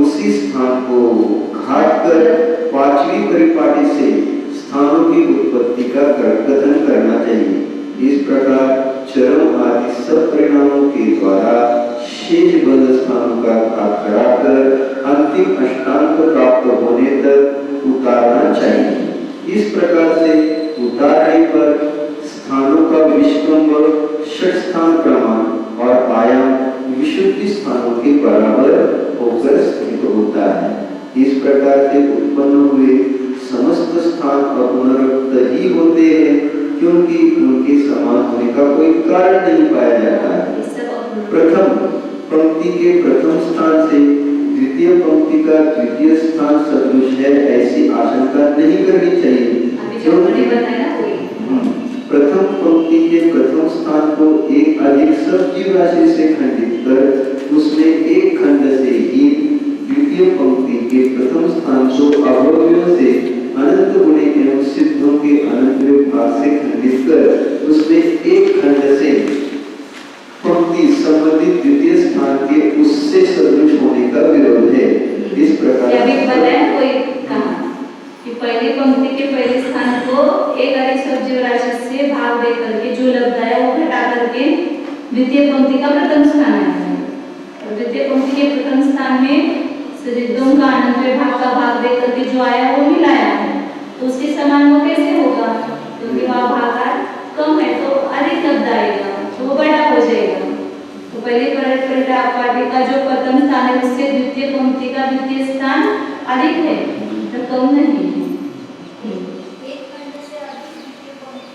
उसी स्थान को घाट कर पांचवी परिपाटी से स्थानों की उत्पत्ति का कथन करना चाहिए। इस प्रकार चरम आदि सब परिणामों के द्वारा शेष बंद स्थानों का घात कराकर अंतिम अष्टांग प्राप्त होने तक उतारना चाहिए। इस प्रकार से उतारने पर स्थानों का विष्कंभ षट स्थान प्रमाण और आयाम विशुद्धि स्थानों के बराबर होकर स्थित होता है। इस प्रकार से उत्पन्न हुए समस्त स्थान अपनुरुक्त ही होते हैं, क्योंकि उनके समान होने का कोई कारण नहीं पाया जाता है। प्रथम पंक्ति के प्रथम स्थान से द्वितीय पंक्ति का द्वितीय स्थान सदृश है ऐसी आशंका नहीं करनी चाहिए, क्योंकि प्रथम पंक्ति के प्रथम स्थान को एक अधिक सजीव राशि से खंडित कर उसमें एक खंड से ही द्वितीय पंक्ति के प्रथम स्थान को अवयवों से अनंत गुणे एवं सिद्धों के अनंत भाग से खंडित कर उसमें एक खंड से पंक्ति संबंधित द्वितीय स्थान के उससे सदृश होने का विरोध है। इस प्रकार कोई कहा कि पहली पंक्ति के पहले स्थान को एक अधिक सजीव राशि से भाग दे करके जो लगता है वो घटा करके द्वितीय पंक्ति का प्रथम स्थान आया है, और द्वितीय पंक्ति के प्रथम स्थान में सदिग्धों का अनंत भाग का भाग दे करके जो आया वो मिलाया है, तो उसके समान वो कैसे होगा? क्योंकि वह भागाकार कम है तो अधिक शब्द आएगा, तो वो बड़ा हो जाएगा। तो पहले पार्टी का जो प्रथम स्थान है उससे द्वितीय पंक्ति का द्वितीय स्थान अधिक है, तो कम नहीं है। एक खंड से अधिक द्वितीय पंक्ति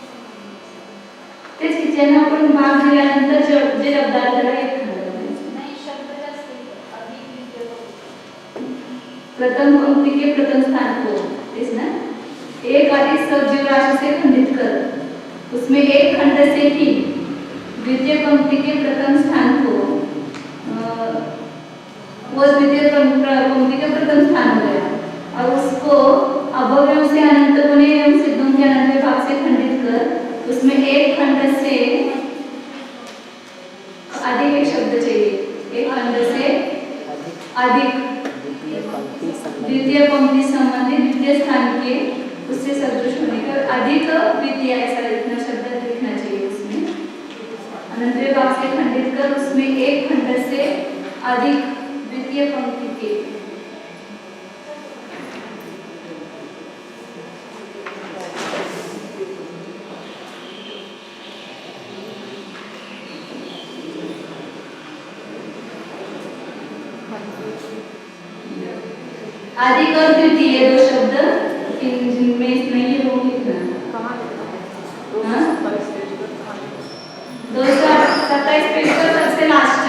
तेच की ज्यांना आपण भाग दिल्यानंतर जे शब्दार्थ त्याला एक खंड बनायचं. नहीं शब्द जास्त अधिक द्वितीय पंक्ति प्रथम पंक्ति के प्रथम स्थान को इस ना एक अधिक सजीव राशि से खंडित कर, उसमें एक खंड से ही द्वितीय पंक्ति के प्रथम स्थान को वो द्वितीय पंक्ति के प्रथम स्थान हो गया, और उसको अभव्यों से अनंत गुणे एवं सिद्धों के अनंत भाग से खंडित कर, उसमें एक खंड से अधिक एक शब्द चाहिए, एक खंड से अधिक द्वितीय पंक्ति संबंधी द्वितीय स्थान के उससे सदृश होने का अधिक द्वितीय ऐसा लिखना शब्द लिखना चाहिए उसमें। अनंत भाग से खंडित कर, उसमें एक खंड से अधिक द्वितीय पंक्ति के अधिक और द्वितीय दो शब्द जिनमें नहीं है वो लिखना। 227 पेज का सबसे लास्ट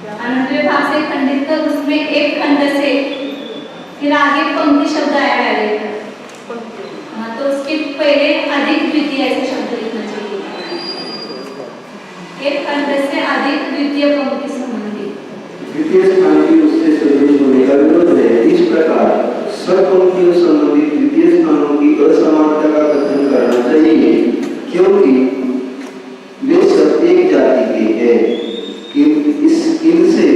अनंत भाग से खंडित कर, उसमें एक खंड से फिर आगे पंक्ति शब्द आया डायरेक्ट, हाँ तो उसके पहले अधिक द्वितीय ऐसे शब्द लिखना चाहिए। एक खंड से अधिक द्वितीय पंक्ति संबंधी द्वितीय स्थान की उससे सदृश होने का विरोध है। इस प्रकार सब पंक्तियों संबंधी द्वितीय स्थानों की असमानता का कथन करना चाहिए, क्योंकि वे सब एक जाति के हैं। इनसे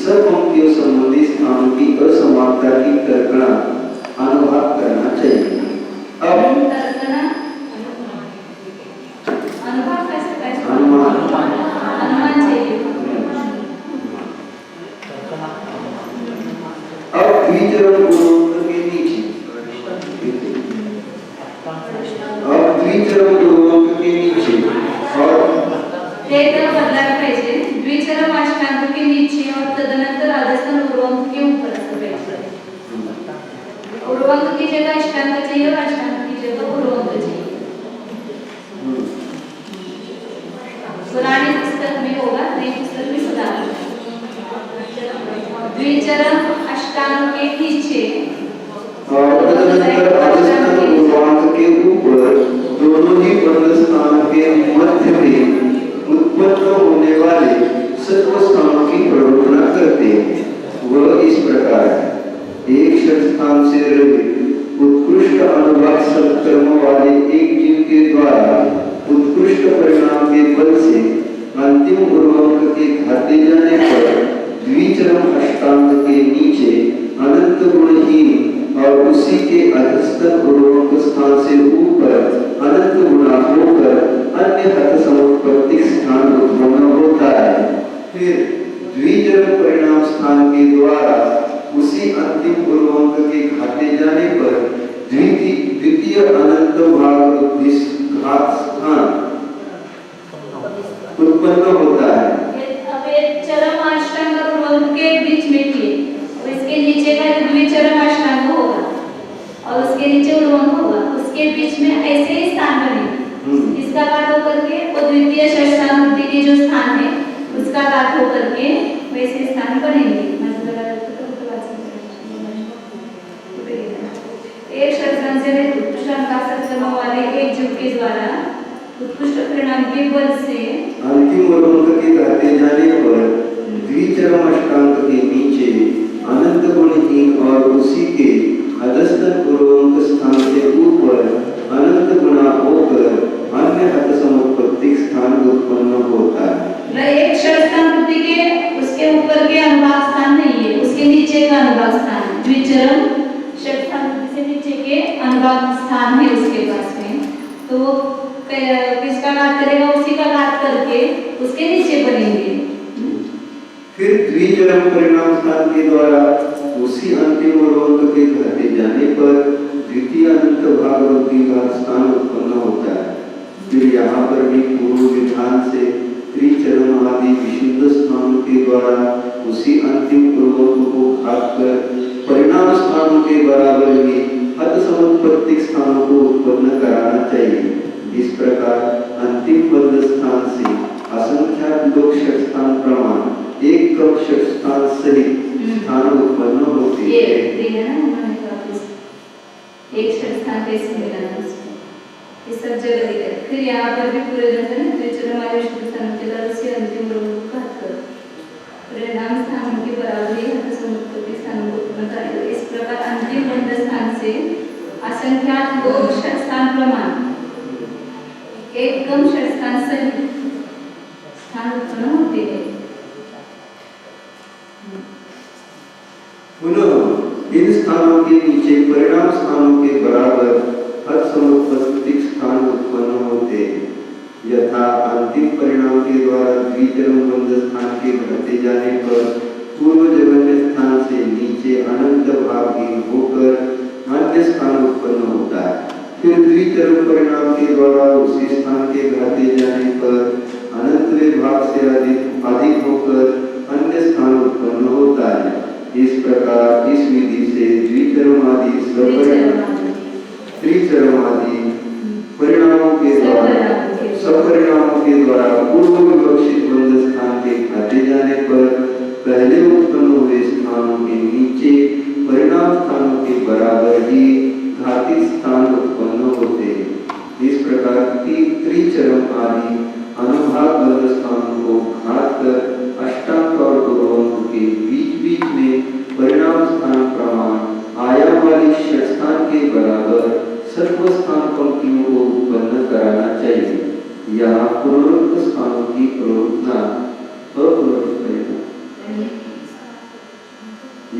सब पंक्तियों संबंधी स्थानों की असमानता की कल्पना अनुवाद करना चाहिए। अब अनुवाद कैसे अनुमान चाहिए। अब द्विचरण गुणों के नीचे द्विचरण गुणों के नीचे और ते तर बदलायला पाहिजे। द्विचरम अष्टांग के नीचे और तदनंतर अधस्तन उर्वंक के ऊपर असं पाहिजे। उर्वंक की जगह अष्टांग चाहिए और अष्टांग की जगह उर्वंक चाहिए। पुराने पुस्तक में होगा, नई पुस्तक में सुधार। द्विचरम अष्टांग के नीचे और तदनंतर अधस्तन उर्वंक के ऊपर दोनों ही बंध स्थानों के मध्य में उत्पन्न होने वाले सर्व स्थानों की प्रवर्तना करते हैं। वह इस प्रकार है। एक षट स्थान से रहित उत्कृष्ट अनुवाद सत्कर्म वाले एक जीव के द्वारा उत्कृष्ट परिणाम के बल से अंतिम उर्वंक के घाते जाने पर द्विचरम अष्टांग के नीचे अनंत गुणहीन और उसी के अधस्तन उर्वंक स्थान से ऊपर अनंत गुणा होकर अन्य हत समुत्पत्ति स्थान उत्पन्न होता है। फिर द्विचरम परिणाम स्थान के द्वारा उसी अंतिम उर्वंक के घाते जाने पर द्वितीय अनंत भाग घात स्थान उत्पन्न होता है। अब एक चरम अष्टांग उर्वंक के बीच में किए, और इसके नीचे का द्विचरम अष्टांग होगा और उसके नीचे उर्वंक होगा, उसके बीच में ऐसे ही स्थान बने। इसका घात होकर के वो द्वितीय षष्ठांग के जो स्थान है उसका घात होकर के वैसे स्थान बनेंगे। एक षष्ठांग से उत्कृष्ट का सत्कर्म वाले एक जीव के द्वारा उत्कृष्ट परिणाम के बल से अंतिम उर्वंक के घाते जाने पर द्विचरम अष्टांग के नीचे अनंत गुणहीन और उसी के अधस्तन उर्वंक स्थान से ऊपर अनंत गुणा होकर अन्य हत समुत्पत्ति स्थान उत्पन्न होता है। एक षष्ठांग के उसके ऊपर के अनुभाग स्थान नहीं है, उसके नीचे का अनुभाग स्थान है। द्विचरम षष्ठांग से नीचे के अनुभाग स्थान है उसके पास में, तो वो किसका घात करेगा? उसी का घात करके उसके नीचे बनेंगे। फिर द्विचरम परिणाम स्थान के द्वारा उसी अंतिम उर्वंक के घटे जाने पर द्वितीय अनंत भाग वृद्धि का स्थान उत्पन्न होता है। फिर यहाँ पर भी पूर्व विधान से त्रिचरम आदि विशुद्ध स्थानों के द्वारा उसी अंतिम उर्वंक को घात कर परिणाम स्थानों के बराबर ही हद समुत्पत्ति स्थानों को उत्पन्न कराना चाहिए। इस प्रकार अंतिम बद्ध स्थान से असंख्यात लोक स्थान प्रमाण एक कम स्थान सहित स्थान उत्पन्न होते हैं। ये दिया ना उन्होंने वापस एक स्थान कैसे मिला उसको, ये सब जगह दिया। फिर यहाँ पर भी पूरे जगह ना त्रिचरम आदि विशुद्ध स्थानों के द्वारा उसी अंतिम उर्वंक का परिणाम स्थानों के बराबर ही हद समुत्पत्ति स्थानों को उत्पन्न करेगा। इस प्रकार अंतिम बद्ध स्थान से असंख्यात लोक स्थान प्रमाण एक कम स्थान सहित स्थान उत्पन्न होते हैं। पुनः इन स्थानों के नीचे परिणाम स्थानों के बराबर हद समुत्पत्ति स्थान उत्पन्न होते हैं। यथा अंतिम परिणाम के द्वारा द्विचरम बंध स्थान के घटे जाने पर पूर्व जगन्य स्थान से नीचे अनंत भाग होकर अन्य स्थान उत्पन्न होता है। फिर द्विचरम परिणाम के द्वारा उसी स्थान के घटे जाने पर अनंत भाग से अधिक होकर अन्य स्थान उत्पन्न होता है। इस प्रकार इस विधि से द्विचरम आदि त्रिचरम आदि परिणामों के द्वारा सब परिणामों के द्वारा पूर्व विवक्षित बंध स्थान के घटे जाने पर पहले उत्पन्न हुए स्थानों के नीचे परिणाम स्थानों के बराबर ही घातित स्थान उत्पन्न होते हैं। इस प्रकार त्रिचरम आदि अनुभाग बंध स्थानों को घात कर अष्टांग और उर्वंक के बीच में परिणाम स्थान प्रमाण आयाम वाली षट्स्थान के बराबर सर्वस्थान पंक्तियों को उत्पन्न कराना चाहिए। यहाँ पुनरुक्त स्थानों की प्रवृत्ति अपुनरुक्त है।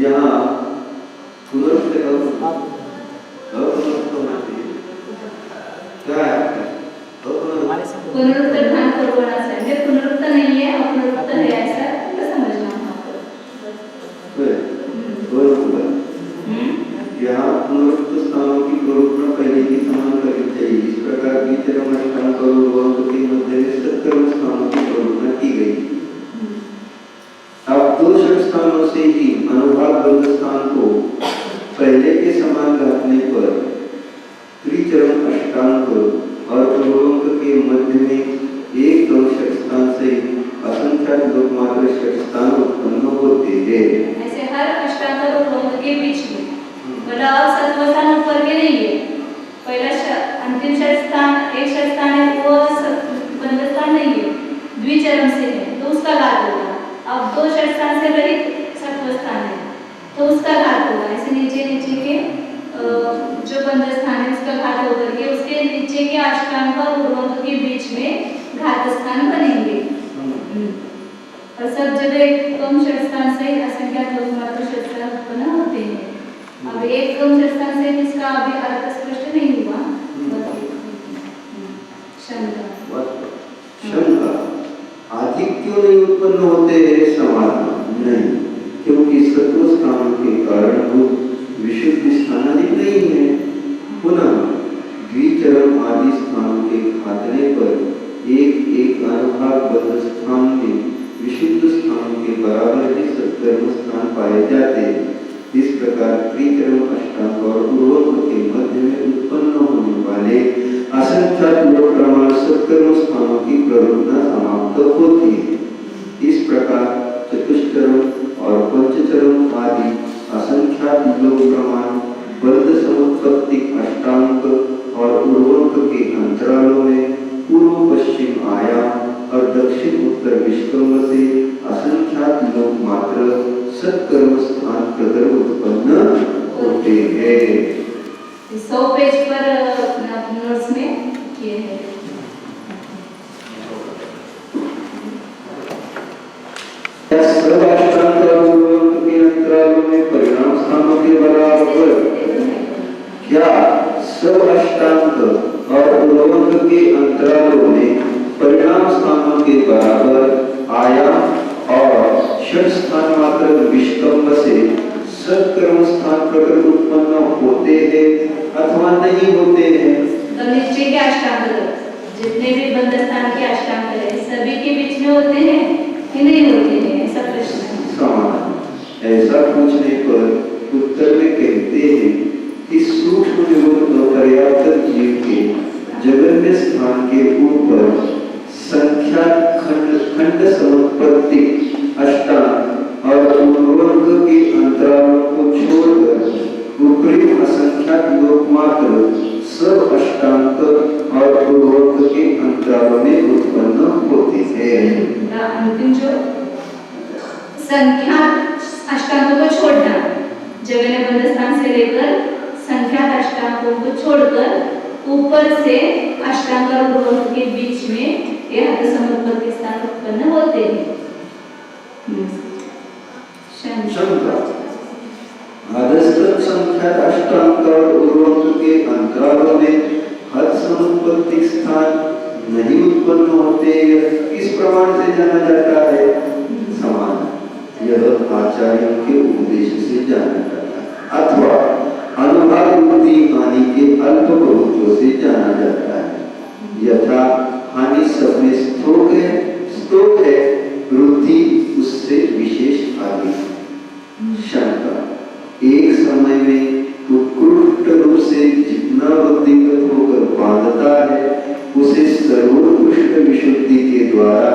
यहाँ पुनरुक्त अपुनरुक्त होना चाहिए। क्या है पुनरुक्त ध्यान करवाना चाहिए। पुनरुक्त नहीं है अपनुरुक्त है, ऐसा समझना आपको। यहाँ पुनरुक्त स्थानों की प्रवृत्ति पहले ही समान करनी चाहिए। इस प्रकार द्विचरम अष्टांग और उर्वंक के मध्य में सत्कर्म स्थानों की प्रवृत्ति की गई। अब दो स्थानों से ही अनुभाग बंध स्थान को पहले के समान घातने पर त्रिचरम अष्टांग और उर्वंक के मध्य में एक दो स्थान से असंख्यात लोक मात्र स्थान उत्पन्न होते हैं। ऐसे हर अष्टांग और उर्वंक के बीच में मतलब सत्वस्थान ऊपर के नहीं है। पहला अंतिम षट्स्थान एक षट्स्थान है, वो बंध स्थान नहीं है, द्विचरम से है तो उसका घात होगा। अब दो षट्स्थान से रहित सत्वस्थान है तो उसका घात होगा। ऐसे नीचे नीचे के जो बंध स्थान है उसका घात होकर के उसके नीचे के अष्टांग और उर्वंक के बीच में घात स्थान बनेंगे। और सब जगह कम षट्स्थान से असंख्यात लोक मात्र षट्स्थान उत्पन्न होते हैं। अब एक कम षट्स्थान से इसका अभी अर्थ स्पष्ट नहीं हुआ। शंका अधिक क्यों नहीं उत्पन्न होते हैं? समाधान नहीं, क्योंकि सत्वस्थान के कारण विशुद्ध स्थान अधिक नहीं है। पुनः द्विचरम आदि स्थान के घातने पर एक एक अनुभाग बद्ध स्थान में विशुद्ध स्थान के बराबर ही सत्कर्म स्थान पाए जाते हैं। इस प्रकार त्रिचरम अष्टांग और उर्वंक के मध्य में उत्पन्न होने वाले असंख्यात लोक प्रमाण सत्कर्म स्थानों की प्रवृत्ति समाप्त होती है। इस प्रकार चतुष्चरम और पंचचरम आदि असंख्यात लोक प्रमाण बद्ध समुत्पत्ति अष्टांग और उर्वंक के अंतरालों में पूर्व पश्चिम आयाम और दक्षिण उत्तर विष्कम्भ से असंख्यात लोक मात्र सत्कर्म स्थान प्रदर्भ उत्पन्न होते हैं। 100 पेज पर नोट्स में किए हैं। सब अष्टांग और उर्वंक के अंतरालों में परिणाम स्थानों के बराबर क्या सब अष्टांग और उर्वंक के अंतरालों में परिणाम स्थानों के बराबर आयाम और अक्षर स्थान मात्र विष्कंभ से सत्कर्म स्थान प्रकट उत्पन्न होते हैं अथवा नहीं होते हैं। तो निश्चय के अष्टांग जितने भी बंध स्थान के अष्टांग है सभी के बीच में होते हैं कि नहीं होते हैं, ऐसा प्रश्न है। समान ऐसा पूछने पर उत्तर में कहते हैं कि सूक्ष्म निरुक्त पर्याप्त जीव के जगन्य स्थान के ऊपर संख्या खंड समुत्पत्ति अष्टांग और पूर्वर्ग के अंतरालों को छोड़कर ऊपरी असंख्यात योग मात्र सब अष्टांग और पूर्वर्ग के अंतरालों में उत्पन्न होते हैं। अंतिम जो संख्या अष्टांगों को छोड़ना, जगन्य बंध स्थान से लेकर संख्यात अष्टांगों को छोड़कर ऊपर से अष्टांग और पूर्वर्ग के बीच में यह समुत्पत्ति स्थान उत्पन्न होते हैं। शंका आदर्श संख्यात अष्टांग और पूर्वर्ग के अंतरालों में हद समुत्पत्ति स्थान नहीं उत्पन्न होते, किस प्रमाण से जाना जाता है? समान यह आचार्यों के उपदेश से जाना जाता है अथवा अनुभाग वृद्धि हानि के अल्प बहुत्व से जाना जाता है। यथा हानि सब में स्तोक है, वृद्धि उससे विशेष आगे। शंका एक समय में उत्कृष्ट रूप से जितना वृद्धिगत होकर बांधता है उसे सर्वोत्कृष्ट विशुद्धि के द्वारा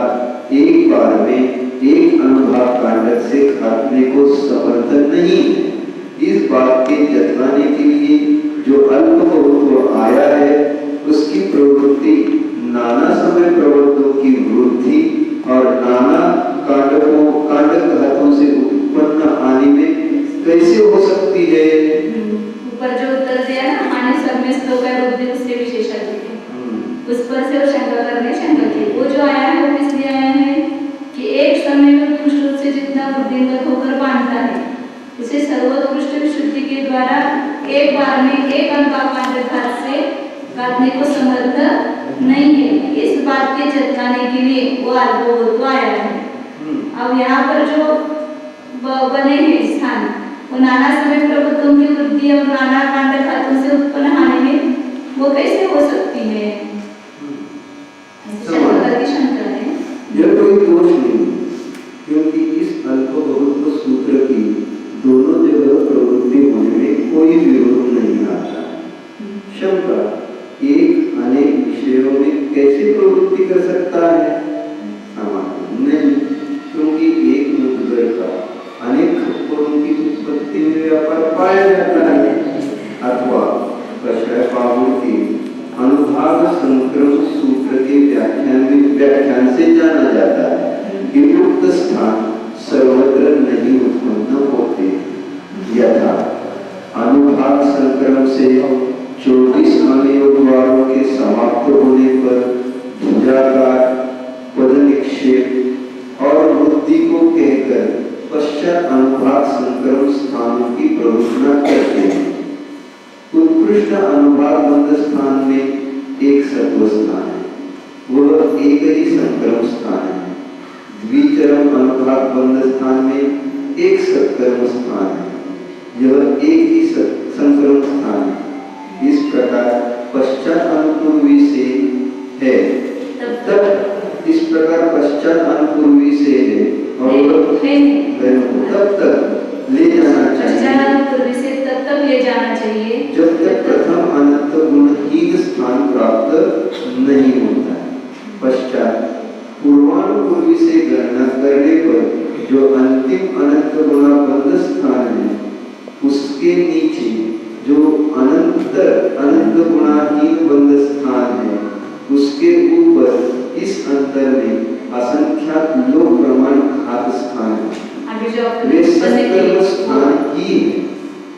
एक बार में एक अनुभाग कांडक से काटने को समर्थन नहीं है। इस बात के जतलाने के लिए जो अल्प बहुत्व आया है उसकी प्रवृत्ति नाना समय प्रवृत्तों की वृद्धि और नाना कांडक घातों से उत्पन्न आने में कैसे हो सकती है? ऊपर जो उत्तर दिया ना, हानि सब में स्तोक है, वृद्धि उससे विशेष आगे है, उस पर से वो शंका करने शंका की। वो जो आया है वो किस लिए आया है कि एक समय में उत्कृष्ट रूप से जितना वृद्धिगत होकर बांधता है उसे सर्वोत्कृष्ट विशुद्धि के द्वारा एक बार में एक अनुभाग कांडक घात से काटने को समर्थ नहीं है। इस बात के जतलाने के लिए वो अल्प आया है। अब यहाँ पर जो बने हैं स्थान वो नाना समय प्रभुत्वों की वृद्धि और नाना कांडक घातों से उत्पन्न हानि में वो कैसे हो सकती है? शंका है। यह कोई दोष नहीं, क्योंकि इस अल्प बहुत्व सूत्र की दोनों जगह प्रवृत्ति होने में कोई विरोध नहीं आता। शंका एक अनेक विषयों में कैसे प्रवृत्ति कर सकता है? नहीं, क्योंकि एक मुद्गर का अनेक खप्परों की उत्पत्ति में व्यापार पाया जाता है अथवा कषाय पावड़ के अनुभाग संक्रम सूत्र के व्याख्यान से जाना जाता है कि उक्त स्थान सर्वत्र नहीं उत्पन्न होते। यथा अनुभाग संक्रम से 24 अवयव द्वारों के समाप्त होने पर भुजाकार पद निक्षेप और वृद्धि को कहकर पश्चात अनुभाग संक्रम स्थानों की प्रवचना करते हैं। उत्कृष्ट अनुभाग बंध स्थान में एक सत्व स्थान है, वह एक ही संक्रम स्थान है। द्विचरम अनुभाग बंध स्थान में एक सत्कर्म स्थान है, यह एक ही संक्रम स्थान है। इस प्रकार पश्चात अनुपूर्वी से है, तब इस प्रकार पश्चात अनुपूर्वी से है और तब तक ले जाना चाहिए, तब तक ले जाना चाहिए जब तक प्रथम अनंत गुणहीन स्थान प्राप्त नहीं होता है। पश्चात पूर्वानुपूर्वी से गणना करने पर जो अंतिम अनंत गुणाबंध स्थान है उसके नीचे जो अनंत गुणाहीन बंध स्थान है उसके ऊपर इस अंतर में असंख्यात लोक प्रमाण घात स्थान है। वे सत्कर्म स्थान ही है,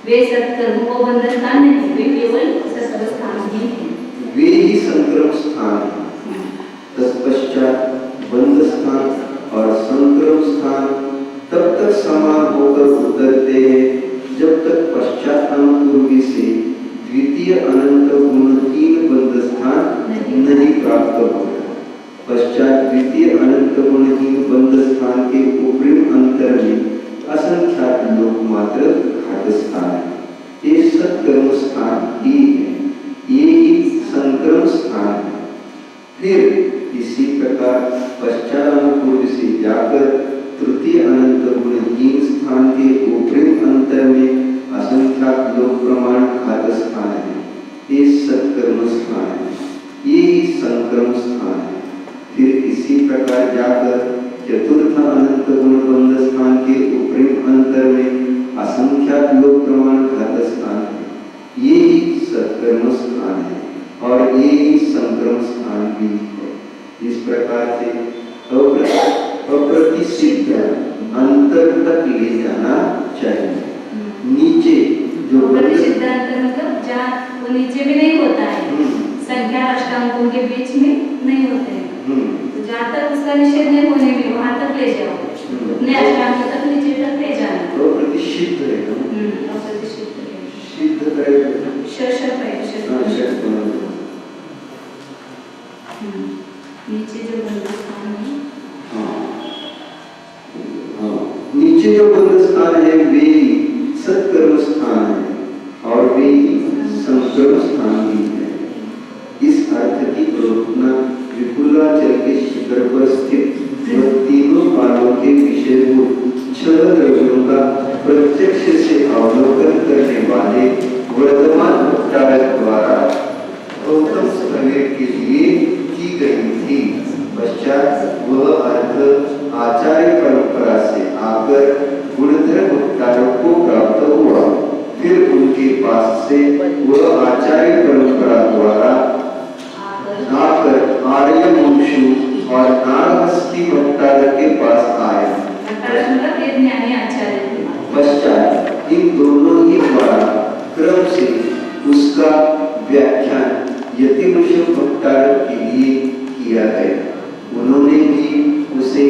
वे सत्कर्म वो बंध स्थान नहीं, वे केवल सत्कर्म स्थान ही है, वे ही संक्रम स्थान है। तत्पश्चात बंध स्थान और संक्रम स्थान तब तक समान होकर उतरते हैं जब तक पश्चात अनुपूर्वी से द्वितीय अनंत गुणहीन बंध स्थान नहीं प्राप्त होता। पश्चात द्वितीय अनंत गुणहीन बंध स्थान के ऊपरी अंत अंतर में असंख्यात लोग मात्र घातस्थान है। ये सत्कर्म स्थान ही है, ये ही संक्रम स्थान है। फिर इसी प्रकार पश्चानुपूर्व से जाकर तृतीय अनंत गुणहीन स्थान के ऊपरी अंतर में असंख्यात लोक प्रमाण घात स्थान है, ये सत्कर्म स्थान है, ये ही संक्रम स्थान है। फिर इसी प्रकार जाकर चतुर्थ अनंत गुणबंध स्थान के ऊपरी अंतर में असंख्यात लोक प्रमाण घात स्थान है, ये ही सत्कर्म स्थान है और ये ही संक्रम स्थान भी है। इस प्रकार से अप्रतिसिद्ध अंतर तक ले जाना चाहिए। नीचे जो प्रतिसिद्ध अंतर मतलब जहाँ वो नीचे भी नहीं होता है, संख्या अष्टांकों के बीच में नहीं होते हैं, तो जहाँ तक उसका निषेध नहीं होने में वहाँ तक ले जाओ, अपने अष्टांग तक नीचे तक ले जाना। तो प्रतिसिद्ध है ना, अप्रतिसिद्ध है, सिद्ध करेगा शर्षप है, शर्षप। नीचे जो बंद स्थान है, नीचे जो बंद स्थान है वे सत्कर्म स्थान है और वे संक्रम स्थान भी है। इस अर्थ की प्रवर्तना विपुलाचल के शिखर पर स्थित तीनों कालों के विषय को छह द्रव्यों का प्रत्यक्ष से अवलोकन करने वाले वर्तमान भट्टारक द्वारा गौतम स्थविर के लिए की गई थी। पश्चात वह अर्थ आचार्य परंपरा से आकर गुणधर भट्टारक को प्राप्त हुआ। फिर उनके पास से वह आचार्य परंपरा द्वारा आकर आर्य मुमुक्षु और नागहस्ती भट्टारक के पास आए। पश्चात इन दोनों ही द्वारा क्रम से उसका व्याख्यान यतिवृषभ भट्टारक के लिए किया गया। उन्होंने भी उसे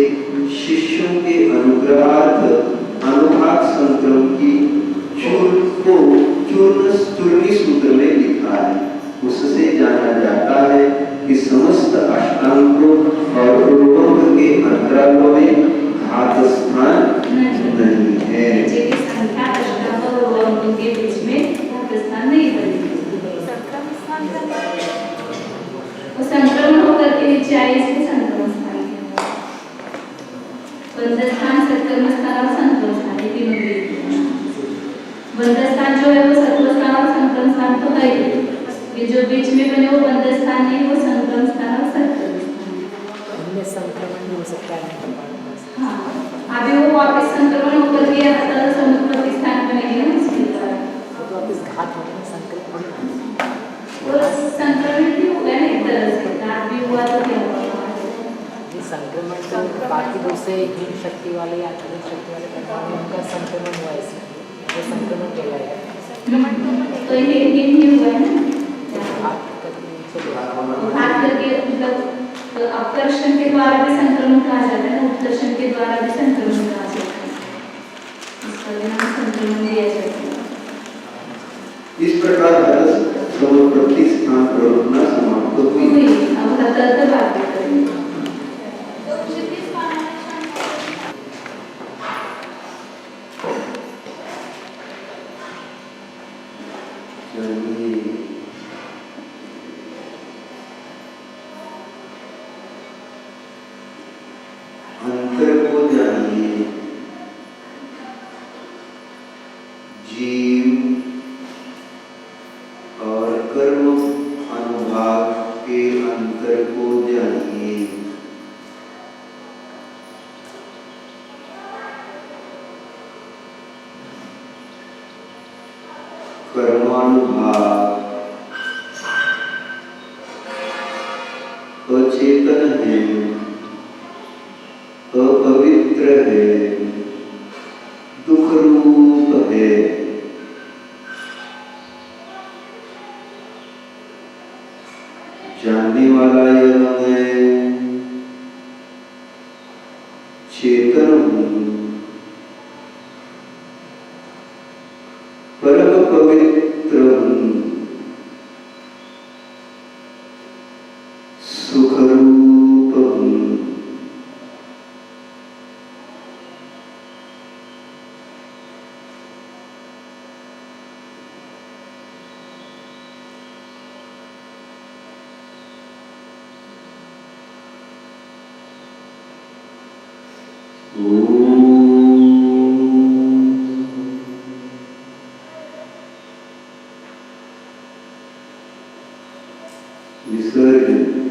शिष्यों के अनुग्रहार्थ अनुभाग संक्रम की चूर्णी सूत्र में लिखा है। उससे जाना जाता है कि समस्त अष्टांगों और पूर्वों के अंतरालों में घात स्थान नहीं है। संख्या अष्टांग और पूर्वों के बीच में घात स्थान नहीं बनेगी। वो संक्रमण होकर के नीचे आए, इसके संक्रमण स्थान है। बंध स्थान, सत्कर्म स्थान और संक्रमण स्थान, ये तीनों भी। बंध स्थान जो है वो सत्कर्म स्थान और संक्रमण स्थान तो है ही, ये जो बीच में बने वो बंध स्थान नहीं, वो संक्रमण स्थान और सत्कर्म स्थान। इनमें संक्रमण भी हो सकता है। हाँ, अभी वो वापस संक्रमण होकर के आता समुद्र स्थान बनेगी ना उसके द्वारा। तो वापस घात होने में संक्रमण और संक्रमित भी हो गया ना एक तरह से, घात भी हुआ तो क्या हुआ? ये संक्रमण तो बाकी दूसरे हीन शक्ति वाले या अधीन शक्ति वाले परमाणु उनका संक्रमण हुआ, इसलिए वो संक्रमण कहलाएगा। तो ये हीन ही हुआ है ना, घात करके मतलब अपकर्षण के द्वारा भी संक्रमण कहा जाता है, उत्कर्षण के द्वारा भी संक्रमण कहा जाता है, इसका नाम संक्रमण दिया जाता है। इस प्रकार प्रति स्थान प्रवर्तना समाप्त हुई। अब हतर बात करेंगे। अंतर को जानिए। जीव और कर्म अनुभाग के अंतर को जानिए। कर्मानुभाग अचेतन है, अपवित्र है, दुख रूप है। जानने वाला यह मैं चेतन हूँ, परम पवित्र हूँ, सुखरूप हूँ। विसर्जन